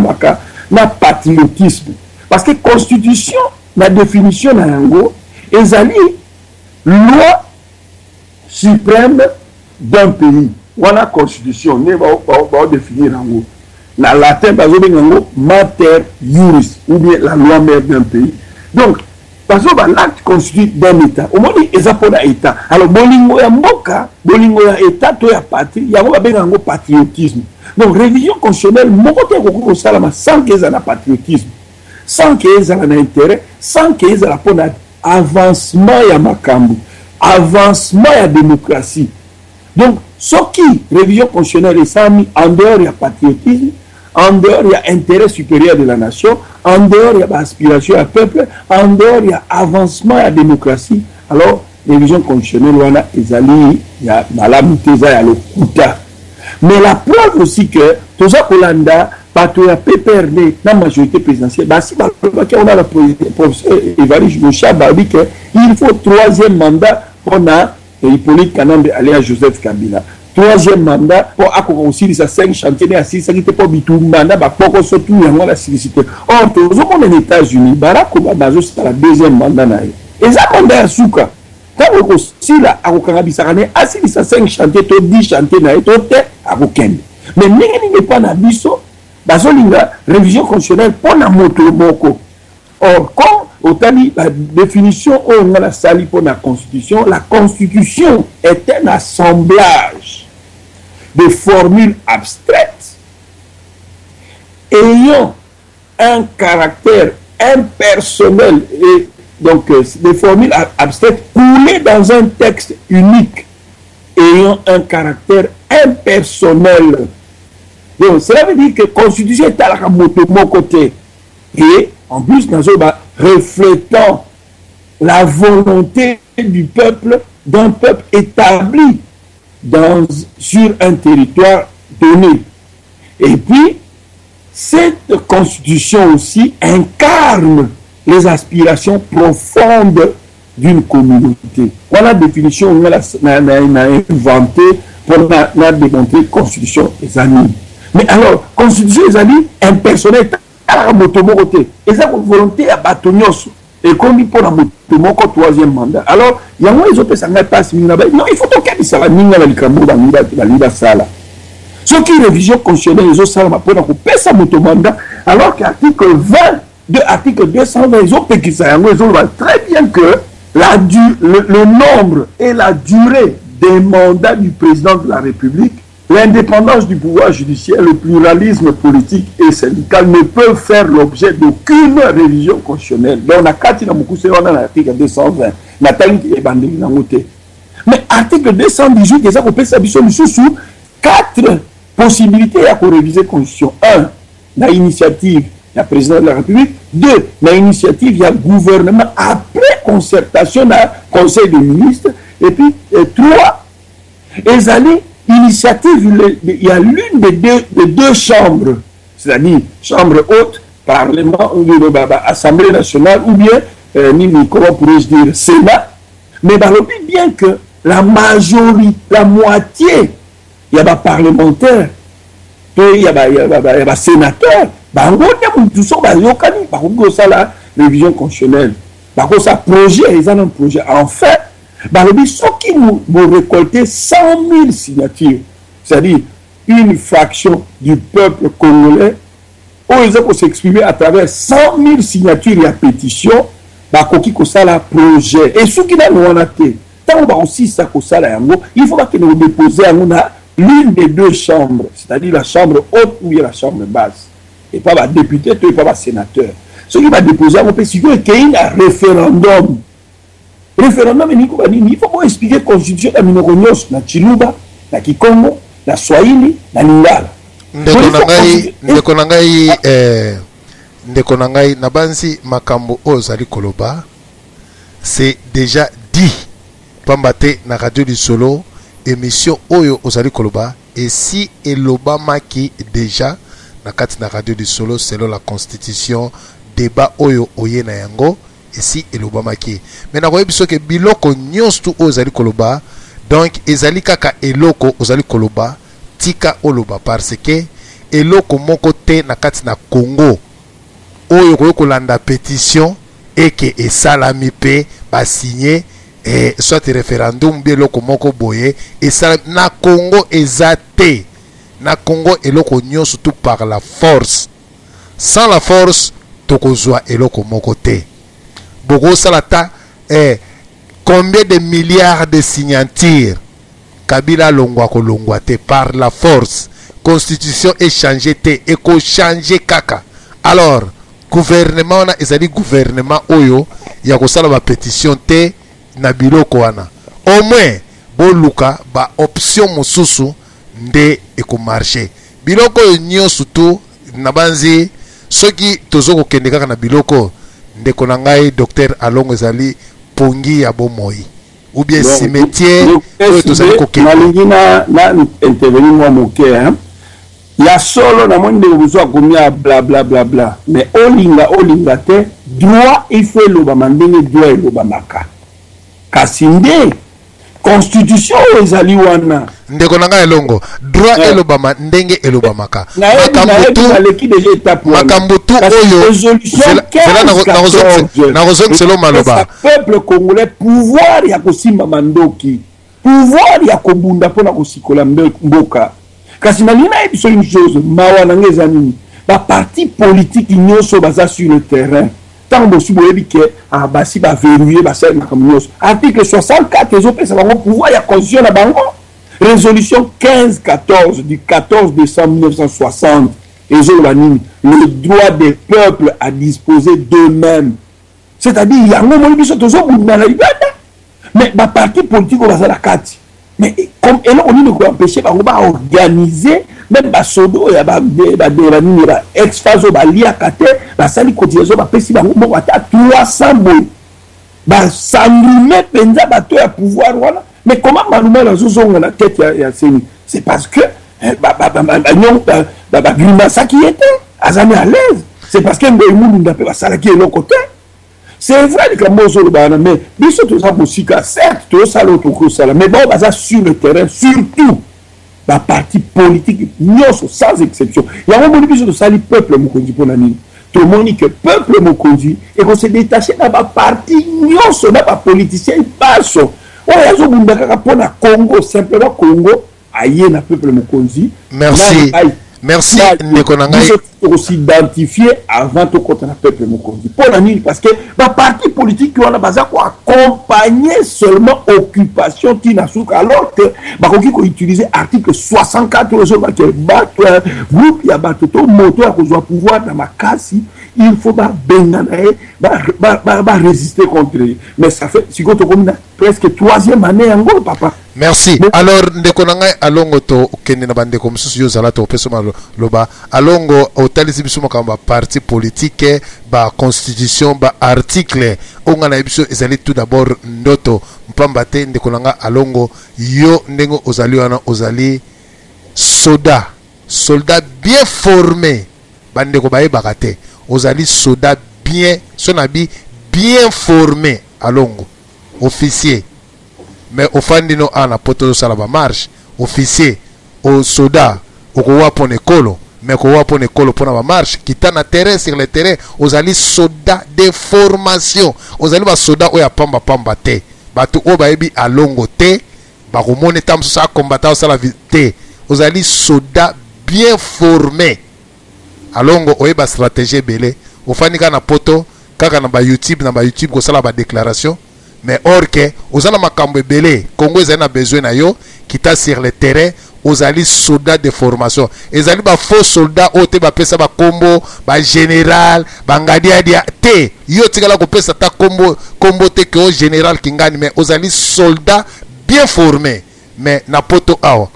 na patriotisme. Parce que constitution, la définition na yango, les alliés, loi suprême d'un pays. Voilà constitution, ne va définir yango. Na latin, bazo ben yango, mater iuris, ou bien la loi mère d'un pays. Donc, parce que l'acte constitue d'un État. Au moins, il y a un État. Alors, bolingo ya mboka, bolingo ya État, to ya patrie, il y a un patriotisme. Donc, révision constitutionnelle, moko te koko salama sans qu'il y ait un patriotisme, sans qu'il y ait un intérêt, sans qu'il y ait un avancement ya makambu, avancement ya démocratie. Donc, ce qui révision constitutionnelle est mis en dehors, il y a patriotisme, en dehors, il y a intérêt supérieur de la nation, en dehors, il y a aspiration à peuple, en dehors, il y a avancement à la démocratie. Alors, révision constitutionnelle, il y a malamuteza, il y a le kuta. Mais la preuve aussi que, tout ça, Kolanda, Pato a PPRD, la majorité présidentielle, si on a le professeur Évariste Mouchaba, dit qu'il faut troisième mandat pour Hippolyte Kanamba aller à Joseph Kabila. Troisième mandat pour accomplir aussi les 5 chantiers à 6 qui étaient pas du tout mandat pour surtout la sollicité. Or, tout le monde aux États-Unis, Barack Obama c'est la deuxième mandat. Et ça on a souka. Quand on aussi là à Okangabisarane, assis les 5 chantiers, 10 chantiers na tout à Okende. Mais n'est pas na biso, bazolinga révision constitutionnelle pour la moto boko. Or, quand autant la définition on a la sali pour la constitution est un assemblage de formules abstraites ayant un caractère impersonnel et donc des formules abstraites coulées dans un texte unique ayant un caractère impersonnel. Donc, cela veut dire que la Constitution est à mon côté. Et en plus, reflétant la volonté du peuple, d'un peuple établi sur un territoire donné. Et puis, cette Constitution aussi incarne les aspirations profondes d'une communauté. Voilà la définition qu'on a inventée pour démontrer la Constitution des amis. Mais alors, Constitution des amis, impersonnelle, à côté. Et ça, une volonté à bâtonnos. Et comme pour la motomoko troisième mandat. Alors, il y a moins ils ont fait ça, non, il faut que ça va ninga la likambo la liba sala. Ce qui est révision constitutionnelle, ils ont ça pour faire ça motomandat. Alors qu'article 20 de l'article 220, ils ont fait ça. Ils ont très bien que le nombre et la durée des mandats du président de la République, l'indépendance du pouvoir judiciaire, le pluralisme politique et syndical ne peuvent faire l'objet d'aucune révision constitutionnelle. Donc, on a 4 l'article 220. Mais l'article 218, c'est ça qu'on peut s'habituer sous 4 possibilités à réviser la Constitution. 1, l'initiative du président de la République. 2, l'initiative du gouvernement après concertation du Conseil des ministres. Et puis, 3, les alliés. Initiative, il y a l'une des deux chambres, c'est-à-dire chambre haute, parlement, assemblée nationale, ou bien, comment pourrais-je dire, Sénat. Mais bien que la majorité, la moitié, il y a des parlementaires, il y a des sénateurs, tout ça, la révision constitutionnelle, ça projet, ils ont un projet. En fait, ceux qui nous récolter 100 000 signatures, c'est-à-dire une fraction du peuple congolais, ils ont s'exprimer à travers 100 000 signatures et à pétition, ça la projet. Et ceux qui n'ont pas été, tant qu'on aussi ça il faut que nous déposions l'une des deux chambres, c'est-à-dire la chambre haute ou la chambre basse, et pas les députés, et pas les sénateurs. Ceux qui vont déposer, on peut qu'il y ait un référendum. Référendum, il faut expliquer la constitution de Minogonyos, na Chiluba, na Kikongo, na Swahili, na Lingala. Ndeko nangai nabanzi makambo ozali koloba, c'est déjà dit. Pambate na radio du solo, émission oyo ozali koloba, et si eloba maki déjà na kati na radio du solo selon la constitution, débat oyo oye na yango. Et si elobamaki mais na koyebi soki biloko nyonso tu ozali koloba, donc ezali kaka eloko ozali koloba tika oloba, parce que eloko moko te na kati na Congo oyo koyo kolanda pétition et que esalami pe ba signer soit référendum bi eloko moko boye esalami na Congo ezate na Congo eloko nyonso tu par la force. Sans la force tokozwa eloko moko te. Boko Salata, combien de milliards de signatures Kabila longwa ko longwa te par la force. Constitution est changée te et ko changer kaka. Alors gouvernement na ezali gouvernement oyo ya ko sala ba pétition te na biloko wana. Au moins boluka ba option mosusu nde eko marché. Biloko nyonso tu na banzi soki tozoko kende kaka na biloko ndeko na ngai docteur Alongo ezali pongi ya bomoi ou bien cimetière oyo tozali kokende nalingi na intervenir moi moke ya solo na monde buzwa komia bla bla bla bla mais olinga te droit il faut loba mandenge droit loba maka kasi nde constitution ezali wana ndeko na ngai Elongo droit elobama ndenge elobamaka makambo tu oyo na rozongiselo maloba peuple congolais pouvoir ya kosimba mandoki pouvoir ya kobunda mpona kosikola mboka kasi nalina ebiso une chose mawa na ngeza nini baparti politique nyonso baza sur le terrain tant bosi boyebi ke basi baverrouiller basali makambo nyonso article 64 ezopesa bango pouvoir ya constitution na bango résolution 15-14 du 14 décembre 1960 ezoloba nini le droit des peuples à disposer d'eux-mêmes, c'est-à-dire yango moyebi biso tozobunda na libanda mais baparti politique oyo bazala kati mais comme et là on ne peut empêcher on va organiser même basodo ya ba ex fazo ba lia kate ba sali cotisation ba pesi ba mo ata 300 boy ba sangumer penza bato ya pouvoir voilà mais comment maluma la zozonga la tête ya seni c'est parce que ça qui était azami à l'aise c'est parce que ngoimundu ndape ba sala qui est l'autre côté. C'est vrai que mais biso tout ça musica certes tout ça l'autre ça mais bon ça sur le terrain surtout la partie politique sans exception il y a un moment biso tout ça le peuple mokonzi pour nani tout le monde dit que peuple mokonzi et qu'on s'est détaché dans la partie nyonso na ba politicien baso o yazo bundaka pona Congo simplement Congo aye na peuple mokonzi. Merci. Merci Nekonangai. Il faut s'identifier avant tout contre le peuple mokonzi. Pour la nuit, parce que la partie politique qui a accompagner seulement occupation Tinasuk, alors que Bakoki a utilisé l'article 64 groupe il y a bateau moto à cause du pouvoir dans ma casse. Il faut résister contre eux. Mais ça fait presque 3e année en gros, papa. Merci. Alors, Ndekonangai alongo to kende na bande comme sous yo zala to peso loba alongo otalisi biso makamba parti politique ba constitution ba article onga na biso ezali tout d'abord ndoto mpamba te Ndekonanga alongo yo ndengo ozali wana ozali soldat bien formé bande ko baye bakate ozali soldat bien sonabi bien formé alongo officier. Mais au fandino ana poto sala ba marche officier au soldat au kowa pone kolo mais kowa pone kolo pona ba marche kita na terrain sur le terrain aux ali soldats de formation aux ali ba soldats o ya pamba te batu o ba ebi alongo te ba ko mone tam so sa combattant sala vite aux ali soldats bien formés alongo o ba stratégie belé au fandika na poto kaka na ba YouTube ko sala ba déclaration. Mais or que aux ala makambo belé Congo ezali na besoin na yo kita sur le terrain aux ali soldats de formation ezali ba faux soldats o te ba pesa ba combo ba général ba ngadia dia te yo tikala ko pesa ta combo te que au général kingani mais aux ali soldats bien formés mais na poto awa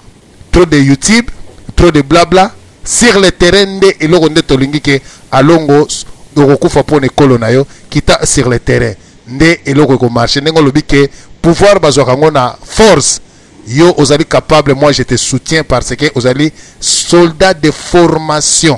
trop de YouTube trop de blabla sur le terrain de eloko nde tolingi ke alongo okufa pone kolo na yo kita sur le terrain nde eloko ko marché ndenge lobi ke pouvoir bazwaka ngo na force yo ozali capable moi je te soutiens parce que ozali soldat de formation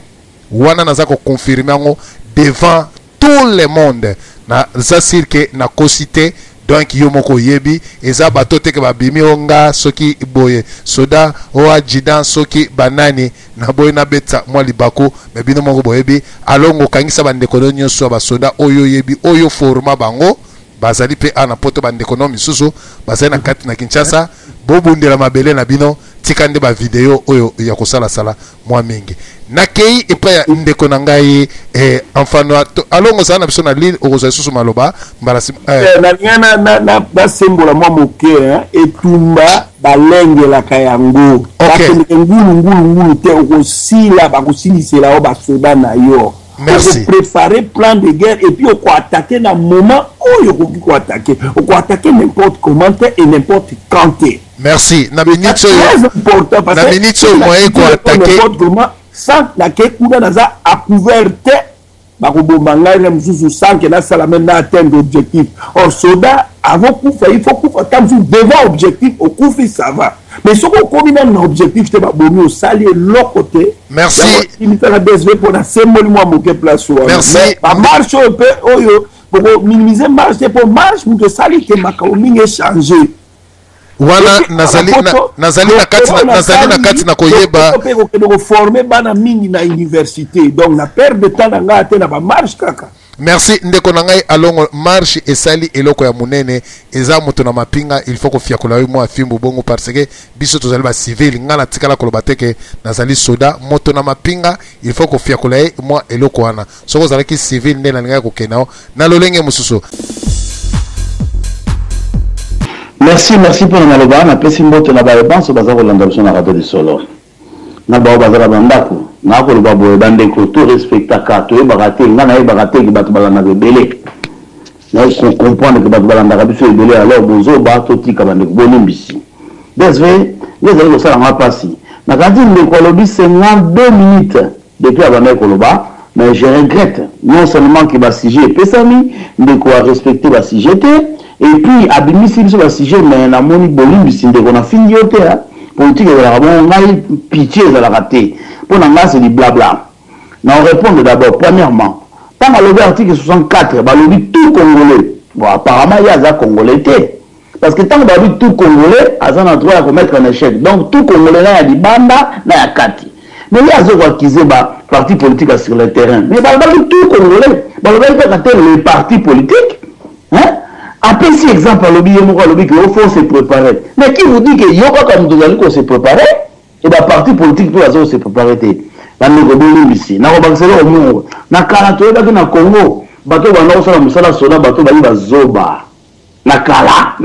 wana naza ko confirmer ngo devant tout le monde na za sirke na kosite donc yo moko yebi eza bato te ke babimi onga soki boye soda o adjudant soki banani na boye na beta moi libako me bino moko boyebi alongo kangisa bandeko nyonso ba soda oyo yebi oyo forma bango bazali pe ana poto bandeko no misusu bazali na kati na Kinshasa bobundela mabele na bino tikande ba video oyo ya kosala sala mwa mingi nakei epa ya ndeko na ngai enfano alongo sana na biso na lile okoza susu maloba mbalasi na basembola mwa moke etumba balengelaka yango ngulu te okosila bakosilisa o basoda na yo. Merci. Pour préparer plan de guerre et puis on peut attaquer dans le moment où on peut attaquer. On peut attaquer n'importe comment et n'importe quand. Merci. Na minute c'est très important parce que moyen ko attaquer sans la kekuna naza à couverte bakobomanga le mususu sans que na sala même na atteindre objectif. Or soldat avant kufa il faut kufa comme devant objectif au kufi ça va. Mais ce qu'on combine un objectif c'est pas bon au saler l'autre côté. Merci. Il fait la BSV pour la symbole moi moquer place. Merci. La marche un peu oyo pour minimiser marche pour marche pour que saler que makaomingi échanger. Wana nazali na kati na koyeba ko former bana mingi na université donc la perte de temps nga ate na ba marche kaka. Merci ndeko na ngai alongo marche esali eloko ya munene eza moto na mapinga il faut ko fiakola yo mo afimbu bongo parce que biso tozali ba civil ngana tikala koloba teke nazali soda moto na mapinga il faut ko fiakola mo eloko wana soko zalaki civil ndena ngai ko kenao na lolenge mususu. Merci pour le maloba na pesi mbote na ba réponse baza ko landa biso na radio du solo na ba baza ba ndako na ko ba boye bande ko to respectaka to bakate ngana bakate ki batu balanda belé na ko comprendre que batu balanda biso belé alors bozo ba to tika bande ko boni mbisi DSV, les allez ça n'a pas si. Na quand il me colobi 52 minutes depuis avant Koloba, mais je regrette non seulement que va sujet pesami, mais quoi respecter va sujet et puis abimisi sur le sujet mais na moni bolimbi sinde qu'on a fini yote hein. Politique de la bon ngai pitié de la raté. Pour nga c'est du blabla. Na on répond d'abord premièrement, tant à l'article 64, ba lobi tout congolais. Bon apparemment il y a ça congolais. Parce que tant que tout Congolais, a un droit à commettre un échec. Donc tout Congolais là, il y a des banda, là, il y a Kati. Mais il y a des qui sont partis politiques sur le terrain. Mais il y a tout Congolais. Il y a les partis politiques. Hein? Après, si exemple, il faut se préparer. Mais qui vous dit qu'il y a comme vous allez se préparer? Et bien, parti politique, tout le monde se préparer. Dans le Congo, ici, dans le Congo, dans le Congo, bateau va nous faire musala soda bateau va zoba. Nakala,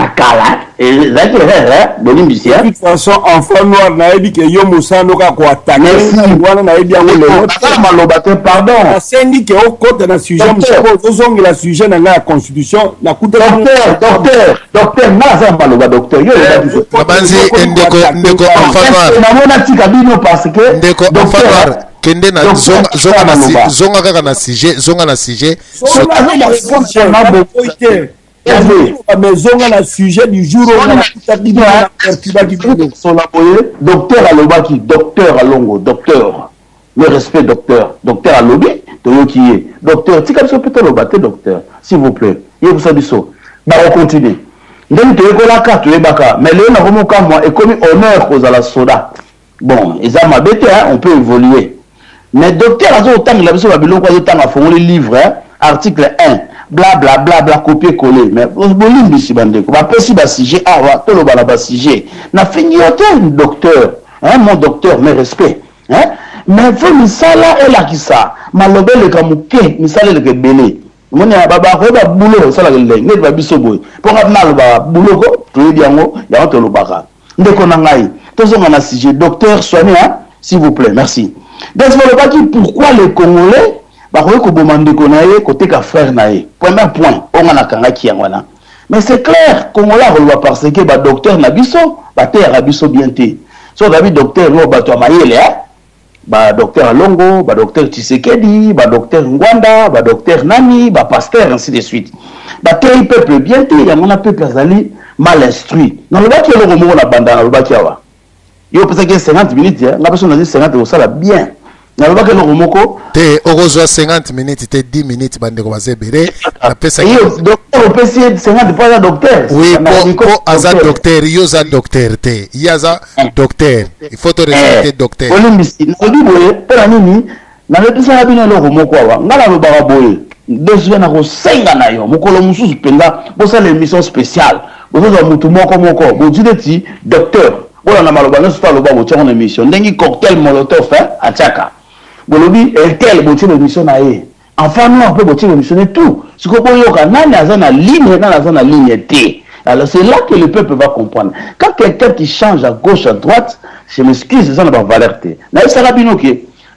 et là que de toute façon, enfant noir n'a dit que yo musano ka ko attaquer. Voilà n'a dit le pardon. C'est dit que au côté na sujet musako la sujet na la constitution na coup de docteur moi ça maloba docteur yo babanzi ndeko enfant noir na mona tika bino parce que ndeko enfant noir kende na zonga kaka na sujet zonga na sujet mais on a le sujet du jour docteur Alobaki, docteur Alongo, docteur, le respect docteur Alobi, docteur, si quelqu'un peut le battre, docteur, s'il vous plaît, il vous a dit ça, on continue. Donc, tu es la carte, tu es baka, mais le nom moi est commis honneur aux à la soda. Bon, ils ont ma bête, on peut évoluer. Mais docteur, à ce temps, il a besoin de temps à fond le livre, article 1. Bla bla bla bla copier-coller. Mais bolim ici bandeko. Ba pesi ba sujet ah to lo bala ba sujet. Na fini hôtel docteur. Hein mon docteur mes respects. Hein mais faut misala et la kisa. Malobe le kamuke misala le kebele. Moni baba ko ba bulo sala le ne ba biso boy. Pour na ba bulo ko to diango ya to lo baka. Ndeko na ngai. Tozonga na sujet docteur soignez hein s'il vous plaît. Merci. Donc pourquoi les Congolais côté ka frère naé. Premier point, on a kanga ki yangwana. Mais c'est clair, Congolais on parce que ba docteur Nabiso, ba terre Nabiso bien té. So David docteur no ba to mayele ba docteur Alongo, ba docteur Tshisekedi, ba docteur Ngwanda, ba docteur Nani, ba pasteur ainsi de suite. Ba terre peuple bien té, yangona peuple azali mal instruit. Dans le ba ki le romo na banda na le ba ki awa. Yo pense que 50 minutes, nga personne dit 50 au sala bien. Te orozo 50 minutes te 10 minutes bande ko bazebere na pesa docteur au PC 50 pas docteur oui pour aza docteur yo za docteur te yaza docteur il faut te respecter docteur olimisi na biboye pela nini na lepisa na bino lo romoko wa ngala lo ba boye deux na ko senga na yo mokolo mususu penga bosa l'émission spéciale bozo mutu moko bo dileti docteur bona na maloba na spa lo ba bo tshona émission ndengi cocktail molotov ataka bolobi quelle beauté de mission na e enfin nous on peut beauté de mission tout ce qu'on peut yoka nani azana ligne nani azana ligne T. Alors c'est là que le peuple va comprendre quand quelqu'un qui change à gauche à droite je m'excuse ça n'a pas valeur T. Na ça bino que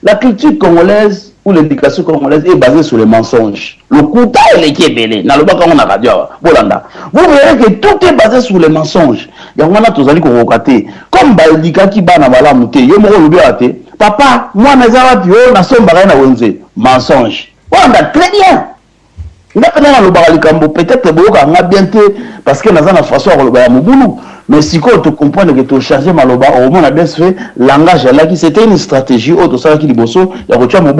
la culture congolaise ou l'éducation congolaise est basée sur les mensonges le kuta et qui est belé na le baka on a radio bolanda vous verrez que tout est basé sur les mensonges yangona tozali ko kokate comme ba éducation bana bala muté yo mo lobi até papa, moi, mes amis, na somba na wenze. Mensonge. On a très bien. Peut-être que parce que nous avons une façon de mais si tu comprends que tu charges maloba, au moins, on a bien fait langage là qui c'était une stratégie, autre ça qui est bosso, il y a un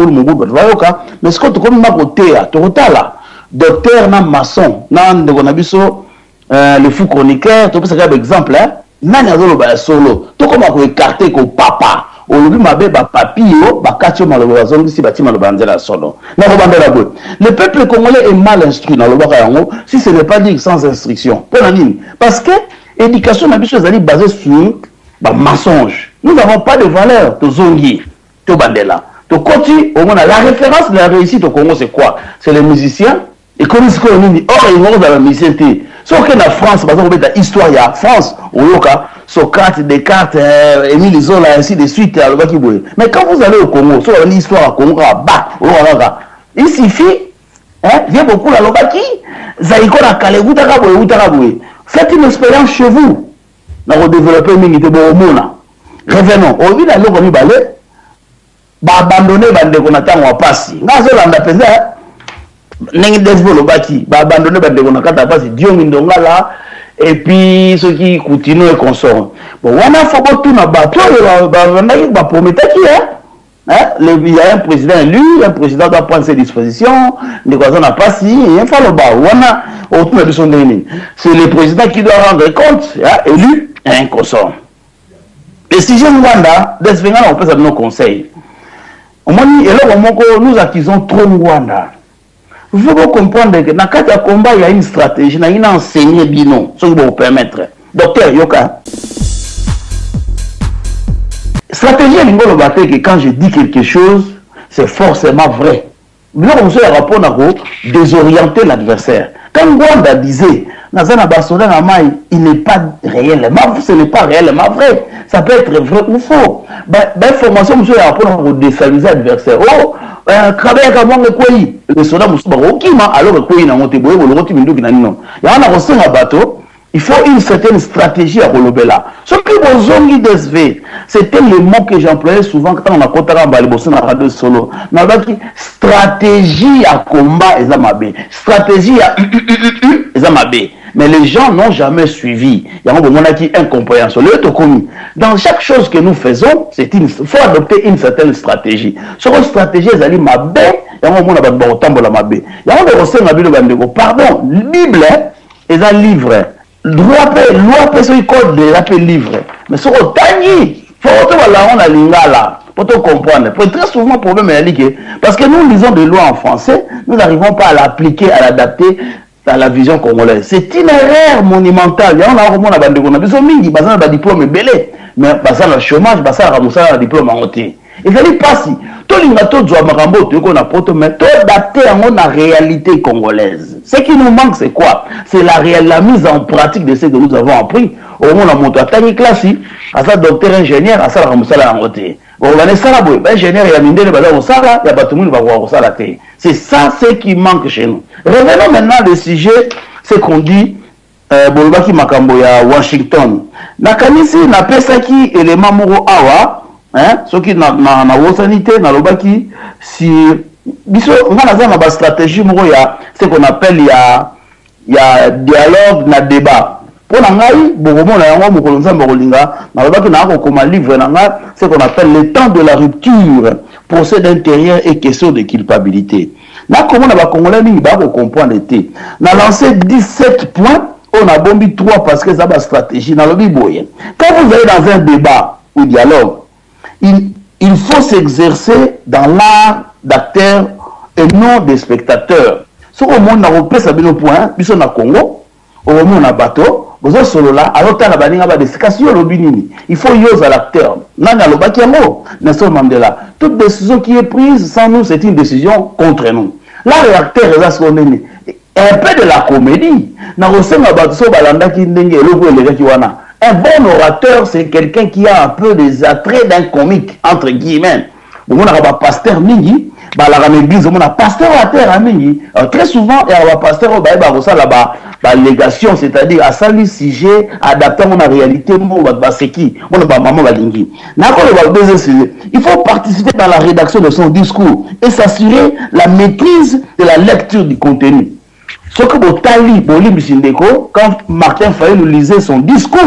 mais ce que tu comprends, tu là. Docteur, na maçon, le fou chroniqueur, tu peux ça exemple, hein? Nani a solo, tu comment écarter que papa. Le peuple congolais est mal instruit dans le si ce n'est pas dit sans instruction. Parce que l'éducation est basée sur mensonge. Nous n'avons pas de valeur de zongi, de bandela. De côté, la référence de la réussite au Congo, c'est quoi? C'est les musiciens. Et comme ce qu'on dit, or ils vont dans la musicien. Sauf que la France, par exemple, l'histoire, il y a France, au Yoka, Socrate, Descartes, Émile Zola, ainsi de suite, mais quand vous allez au Congo, sur l'histoire au Congo, il suffit, vient beaucoup la Lobaki, Zaïko la Kalé, faites une expérience chez vous. na ko développer mingi te bo mona revenons au vide loko mi balé ba abandonner bande ko na tango pasi ngazo landa penza nengi développer baki ba abandonner bande ko na kata pasi dio mindongala et puis ceux qui continuent et consomment bon wana faut tout na bato ba promettre qui il y a un président élu, un président doit prendre ses dispositions, les voisins n'a pas si, il faut le bas. C'est le président qui doit rendre compte, élu et inconsort. Et si j'ai Rwanda, on peut ça nos conseils. Nous accusons trop Rwanda. Il faut comprendre que dans le combat, il y a une stratégie, il y a une enseignée binon, ce qui va vous permettre. Docteur Yoka. Stratégie à l'ingolo baté que quand je dis quelque chose, c'est forcément vrai. Nous avons un rapport à désorienter l'adversaire. Quand Rwanda disait, il n'est pas réellement, ce n'est pas réellement vrai. Ça peut être vrai ou faux. L'information, monsieur, a rapport à déstabiliser l'adversaire. Oh, le soldat alors il faut une certaine stratégie à Rolobela. Ce que vous avez dit, c'était le mot que j'employais souvent quand on a compté à Balibosson à Radio Solo. Stratégie à combat, stratégie à mais les gens n'ont jamais suivi. Il y a une incompréhension. Dans chaque chose que nous faisons, il faut adopter une certaine stratégie. Sur une stratégie, il y a une pardon, Bible, il y a un livre. Loi code de l'appel livre. Mais ce qu'on tangi, faut on a lingala. Pour te comprendre. Très souvent, problème est parce que nous lisons des lois en français, nous n'arrivons pas à l'appliquer, à l'adapter à la vision congolaise. C'est une erreur monumentale. Il y a un diplôme belé, mais le chômage, le diplôme en ôté. Il ne fallait pas si. Tout le monde adapté à la réalité congolaise. Ce qui nous manque, c'est quoi? C'est la mise en pratique de ce que nous avons appris. Au moins, on a monté classe, à ça, docteur ingénieur, à ça, c'est ça ce qui manque chez nous. Revenons maintenant au sujet, ce qu'on dit, Bolbaki Makambo ya Washington. Nakanisi na pesa ki élément moro awa, ce qui na wosanité na lobaki si biso ngana na ba stratégie moro ya ce qu'on appelle ya dialogue na débat. Pour ngai bokomo na yango mokolo nzambe kolinga na lobaki na ko koma livre na nga ce qu'on appelle le temps de la rupture, procès d'intérieur et question de culpabilité. Na comment na ba congolais mingi ba ko comprendre té. Na lancé 17 points, on a bombi 3 parce que ça ba stratégie na lobi boye. Quand vous allez dans un débat ou dialogue, il faut s'exercer dans l'art d'acteur et non des spectateurs. Ce au monde na repé ça bino point, biso na Congo, au moment na bateau, vous êtes solo là, alors t'as la baninga ba descation lobinini. Il faut yoser à l'acteur. Nanga lobaki yango, Nelson Mandela. Toute décision qui est prise sans nous, c'est une décision contre nous. Là, le acteur est un peu de la comédie. Na rosenga bateau balanda ki ndenge lobo le wana. Un bon orateur, c'est quelqu'un qui a un peu des attraits d'un comique, entre guillemets. Bon, on a un pasteur mingi, la l'église, on a un pasteur à terre mingi. Très souvent, il y a un pasteur la légation, c'est-à-dire à ça le sujet, adaptant à la réalité, c'est qui, on a maman balingi. Il faut participer dans la rédaction de son discours et s'assurer la maîtrise de la lecture du contenu. Ce que Botali, Bolim Sindeko, quand Martin Fayet nous lisait son discours,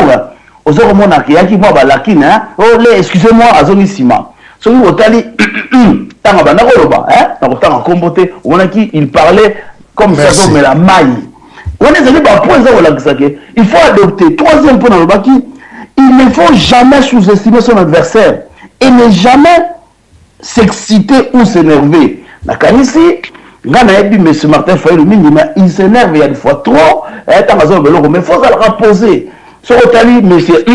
excusez-moi, Azonissima. Ce que Botali, il parlait comme ça, mais la maille. Il faut adopter. Troisième point dans le baki, il ne faut jamais sous-estimer son adversaire et ne jamais s'exciter ou s'énerver. Ici, M. Martin Fayet, il s'énerve, il y a des fois trop, mais il faut se reposer. Ce que monsieur,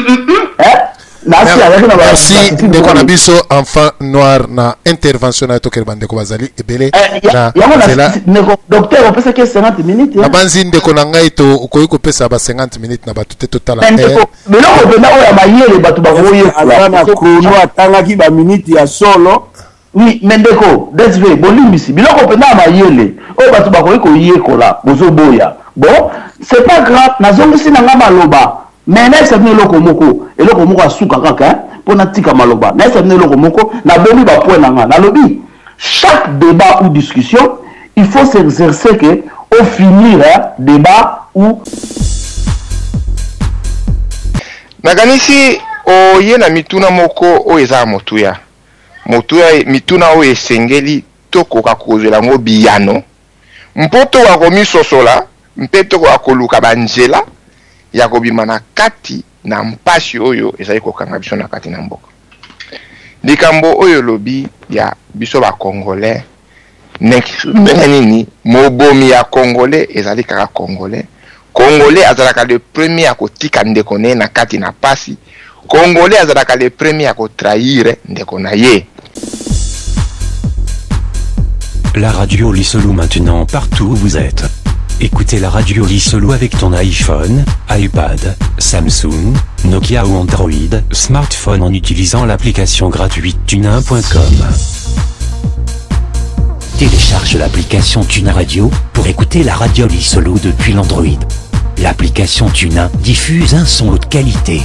merci de Konabiso, enfant noir, na intervention na Toker Bandeko Bazali, Ebele, docteur, on peut se 50 minutes. La banzine de Konangaito, au Koyoko Pesa, 50 minutes, n'a pas tout total. Mais là, on peut pas les bateaux bavoyer. Atangaki ba minute ya solo. Oui, Mendeko, DSV, Bolimisi, biloko pena mayele. O batu bakoyi ko yekola, bozo boya. Bon, c'est pas grave, nazongi sinanga maloba. mais nayebisa bino eloko moko asuka kaka mpo natika maloba nayebisa bino eloko moko nabomi bapoint na nga nalobi chaque débat ou discussion il faut s'exercer que au finir débat ou nakanisi oye na mituna moko oyo eza ya motuya mituna oyo esengeli tokoka kozwela yango biyano mpo tokoka komisosola mpe tokoka koluka banzela ya kobima na kati na mpasi oyo ezali kokanga biso na kati na mboka likambo oyo lobi ya biso bakongolais ndenge nini mobomi ya congolais ezali kaka congolais azalaka le premier ya kotika ndeko ne na kati na pasi congolais azalaka le premier ya kotrahir ndeko na ye. La radio Lisolou maintenant partout où vous êtes. Écoutez la radio Lisolou avec ton iPhone, iPad, Samsung, Nokia ou Android, smartphone en utilisant l'application gratuite tunin.com. Télécharge l'application Tunin Radio pour écouter la radio Lisolou depuis l'Android. L'application Tunin diffuse un son haute qualité.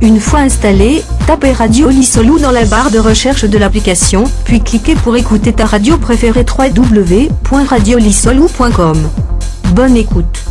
Une fois installé, tapez Radio Lisolou dans la barre de recherche de l'application, puis cliquez pour écouter ta radio préférée www.radiolisolou.com. Bonne écoute.